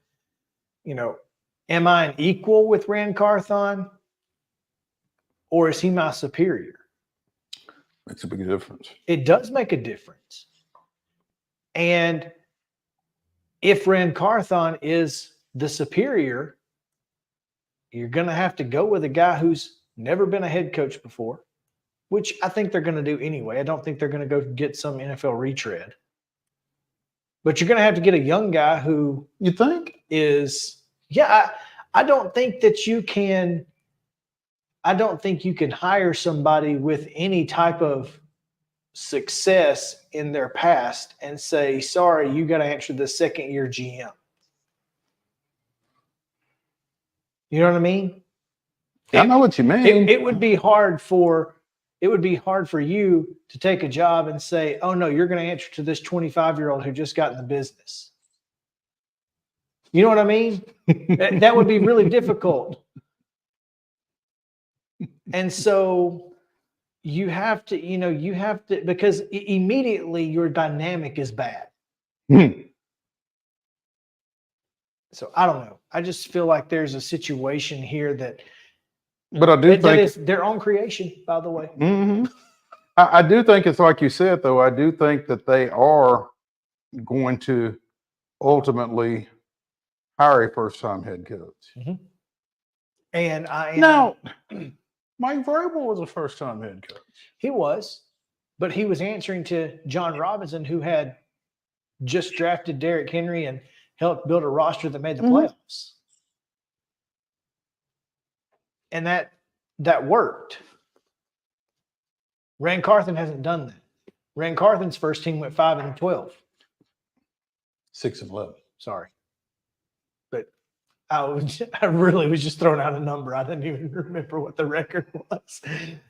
am I an equal with Rand Carthon or is he my superior? Makes a big difference. It does make a difference. And if Rand Carthon is the superior, you're going to have to go with a guy who's never been a head coach before, which I think they're going to do anyway. I don't think they're going to go get some NFL retread. But you're going to have to get a young guy who you think is, I don't think that you can, hire somebody with any type of success in their past and say, sorry, you got to answer the second year GM. You know what I mean? I know what you mean. It would be hard for you to take a job and say, oh no, you're going to answer to this 25-year-old who just got in the business. You know what I mean? That would be really difficult. And so you have to, because immediately your dynamic is bad. So I don't know. I just feel like there's a situation here that, but I do think that is their own creation, by the way. Mm-hmm. I do think it's like you said, though. I do think that they are going to ultimately hire a first-time head coach. Mm-hmm. And now, Mike Vrabel was a first-time head coach. He was, but he was answering to John Robinson, who had just drafted Derrick Henry and helped build a roster that made the playoffs. And that worked. Rand Carthon hasn't done that. Rand Carthon's first team went 5-12. 6-11. Sorry. But I really was just throwing out a number. I didn't even remember what the record was.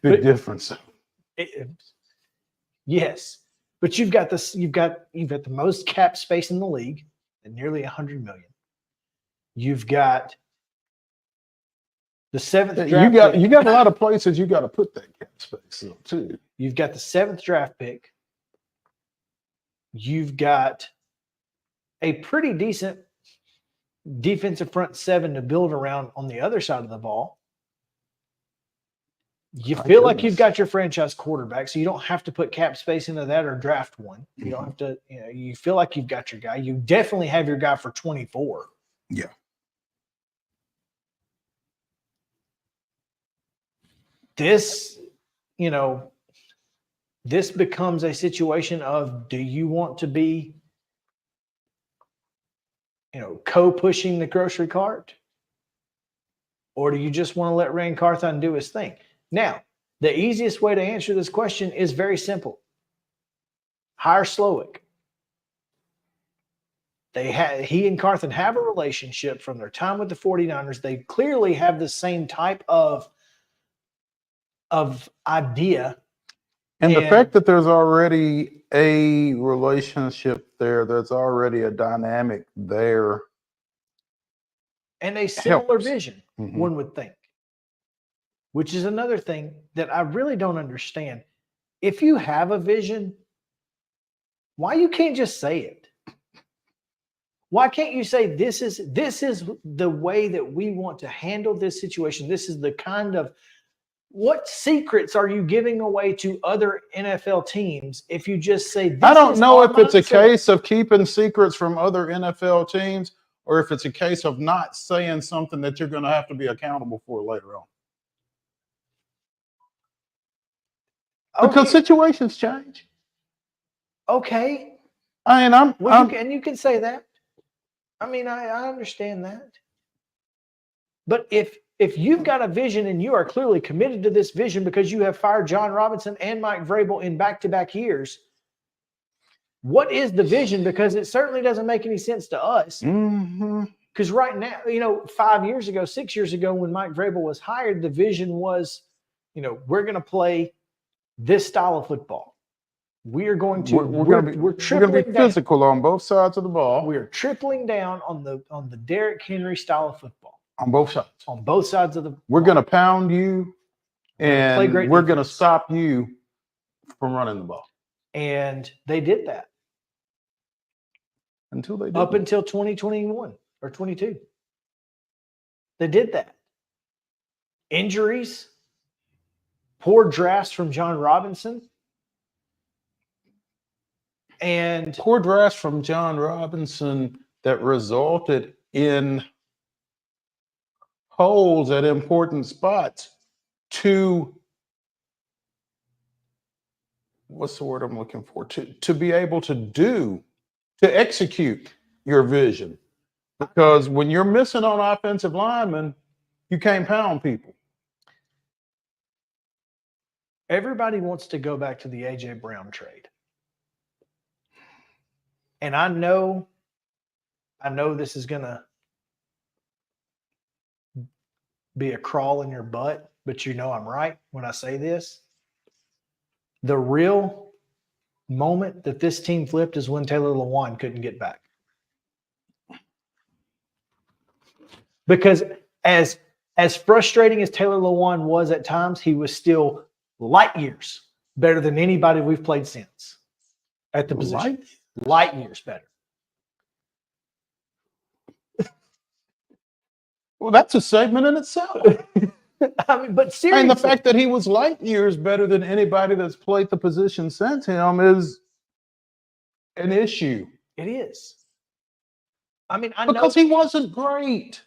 Big difference. Yes. But you've got the most cap space in the league at nearly $100 million. You've got the seventh draft you got a lot of places you got to put that cap space too. You've got the 7th draft pick. You've got a pretty decent defensive front 7 to build around on the other side of the ball. You feel like you've got your franchise quarterback, so you don't have to put cap space into that or draft one. You don't have to, you feel like you've got your guy. You definitely have your guy for 24. Yeah. This, this becomes a situation of, do you want to be, co-pushing the grocery cart? Or do you just want to let Rand Carthon do his thing? Now, the easiest way to answer this question is very simple. Hire Slowick. He and Carthon have a relationship from their time with the 49ers. They clearly have the same type of idea. And the fact that there's already a relationship there, there's already a dynamic there. And a similar vision, one would think. Which is another thing that I really don't understand. If you have a vision, Why you can't just say it? Why can't you say this is the way that we want to handle this situation? This is the kind of what secrets are you giving away to other NFL teams if you just say this? I don't know if it's a mindset? case of keeping secrets from other NFL teams or if it's a case of not saying something that you're going to have to be accountable for later on. Because situations change. Okay. I mean, you can say that. I mean, I understand that. But if you've got a vision and you are clearly committed to this vision because you have fired John Robinson and Mike Vrabel in back-to-back years, what is the vision? Because it certainly doesn't make any sense to us. Because right now, 5 years ago, 6 years ago, when Mike Vrabel was hired, the vision was, we're going to play this style of football. We are going to we're going to be physical on both sides of the ball. We are tripling down on the Derrick Henry style of football. On both sides. On both sides of the We're going to pound you, and we're going to stop you from running the ball. And they did that. Until they did. Up until 2021 or 22. They did that. Injuries, poor drafts from John Robinson. And poor drafts from John Robinson that resulted in holes at important spots to what's the word I'm looking for? To be able to execute your vision. Because when you're missing on offensive linemen, you can't pound people. Everybody wants to go back to the A.J. Brown trade. And I know this is going to be a crawl in your butt, but I'm right when I say this. The real moment that this team flipped is when Taylor Lewan couldn't get back. Because as frustrating as Taylor Lewan was at times, he was still light years better than anybody we've played since at the position. Light years better. Well, that's a segment in itself. I mean, but seriously. And the fact that he was light years better than anybody that's played the position since him is an issue. It is. I mean, because he wasn't great.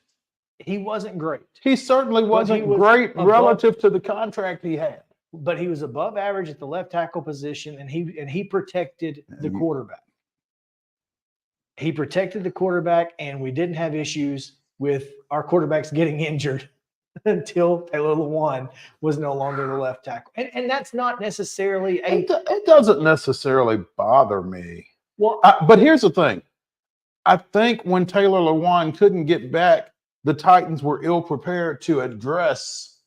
He wasn't great. He certainly wasn't great relative to the contract he had. But he was above average at the left tackle position, and he protected the quarterback. He protected the quarterback, and we didn't have issues with our quarterbacks getting injured until Taylor Lewan was no longer the left tackle. And that's not necessarily it doesn't necessarily bother me. Well, but here's the thing. I think when Taylor Lewan couldn't get back, the Titans were ill-prepared to address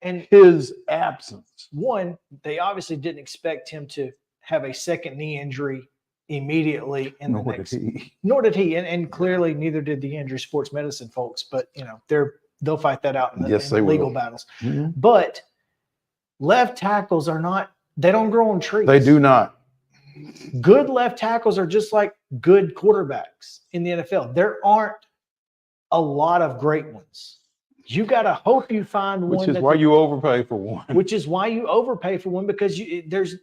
his absence. One, they obviously didn't expect him to have a second knee injury immediately in the next. Nor did he. And clearly neither did the injury sports medicine folks, but they'll fight that out in the legal battles. Mm-hmm. But left tackles they don't grow on trees. They do not. Good left tackles are just like good quarterbacks in the NFL. There aren't a lot of great ones. You got to hope you find one. Which is why you overpay for one. Which is why you overpay for one, because there's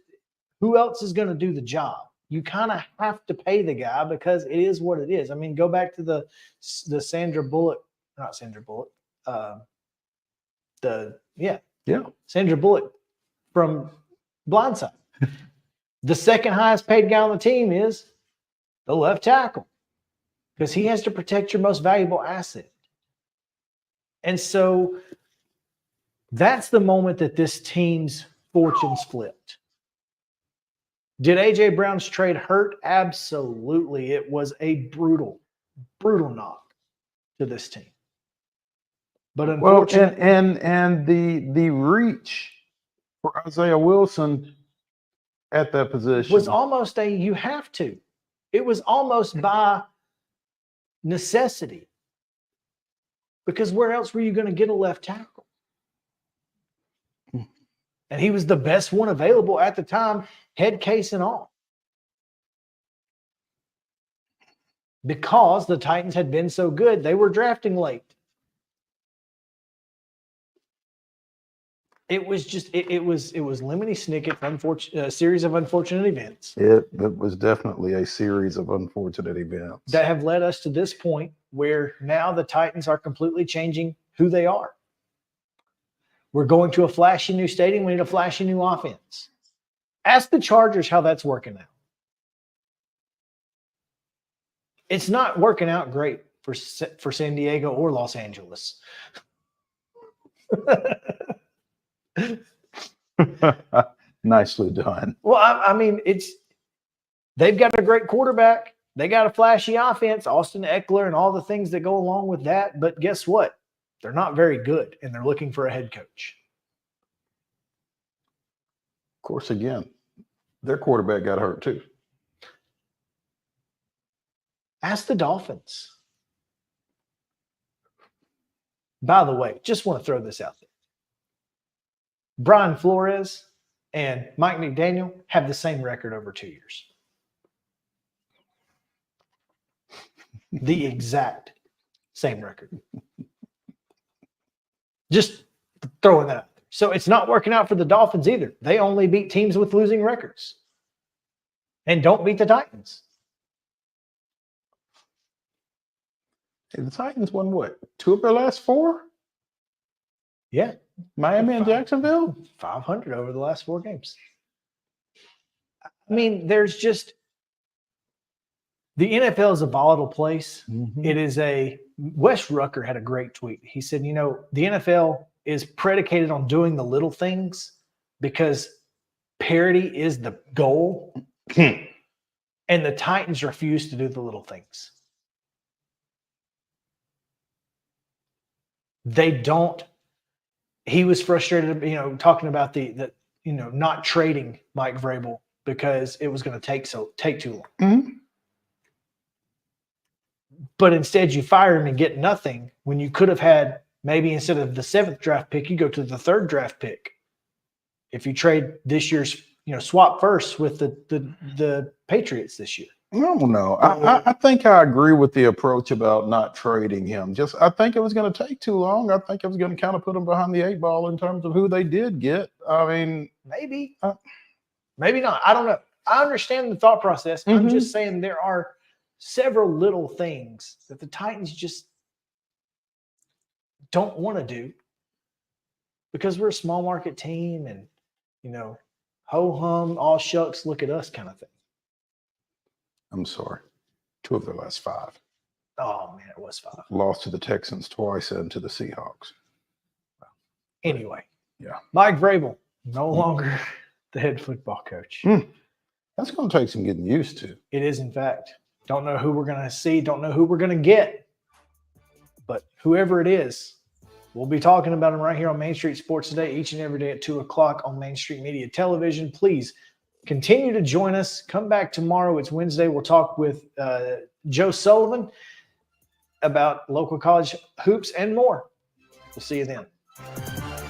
who else is going to do the job? You kind of have to pay the guy because it is what it is. I mean, go back to the Sandra Bullock, not Sandra Bullock, Sandra Bullock from Blindside. The second highest paid guy on the team is the left tackle because he has to protect your most valuable asset. And so that's the moment that this team's fortunes flipped. Did A.J. Brown's trade hurt? Absolutely. It was a brutal knock to this team. But unfortunately, and the reach for Isaiah Wilson at that position was almost you have to. It was almost by necessity. Because where else were you going to get a left tackle? And he was the best one available at the time, head case and all. because the Titans had been so good, they were drafting late. It was just it was Lemony Snicket's series of unfortunate events. It was definitely a series of unfortunate events that have led us to this point where now the Titans are completely changing who they are. We're going to a flashy new stadium. We need a flashy new offense. Ask the Chargers how that's working out. It's not working out great for San Diego or Los Angeles. Nicely done. Well, I mean, they've got a great quarterback. They got a flashy offense, Austin Eckler, and all the things that go along with that. But guess what? They're not very good, and they're looking for a head coach. Of course, again, their quarterback got hurt too. Ask the Dolphins. By the way, just want to throw this out there. Brian Flores and Mike McDaniel have the same record over 2 years. The exact same record. Just throwing that out there. So it's not working out for the Dolphins either. They only beat teams with losing records and don't beat the Titans. Hey, the Titans won what? 2 of their last 4? Yeah. Miami and Jacksonville? 500 over the last 4 games. I mean, there's just the NFL is a volatile place. Mm-hmm. It is Wes Rucker had a great tweet. He said, the NFL is predicated on doing the little things because parity is the goal. And the Titans refuse to do the little things. They don't. He was frustrated, talking about the not trading Mike Vrabel because it was going to take too long. Mm-hmm. But instead, you fire him and get nothing when you could have had maybe instead of the 7th draft pick, you go to the 3rd draft pick. If you trade this year's, swap first with the Patriots this year. I don't know. I think I agree with the approach about not trading him. I think it was going to take too long. I think it was going to kind of put them behind the 8 ball in terms of who they did get. I mean, maybe not. I don't know. I understand the thought process. Mm-hmm. I'm just saying there are several little things that the Titans just don't want to do because we're a small market team and, ho hum, all shucks, look at us kind of thing. I'm sorry. 2 of their last 5. Oh, man, it was 5. Lost to the Texans twice and to the Seahawks. Anyway. Yeah. Mike Vrabel, no longer the head football coach. That's going to take some getting used to. It is, in fact. Don't know who we're going to see. Don't know who we're going to get. But whoever it is, we'll be talking about him right here on Main Street Sports Today, each and every day at 2 o'clock on Main Street Media Television. Please continue to join us. Come back tomorrow. It's Wednesday. We'll talk with Joe Sullivan about local college hoops and more. We'll see you then.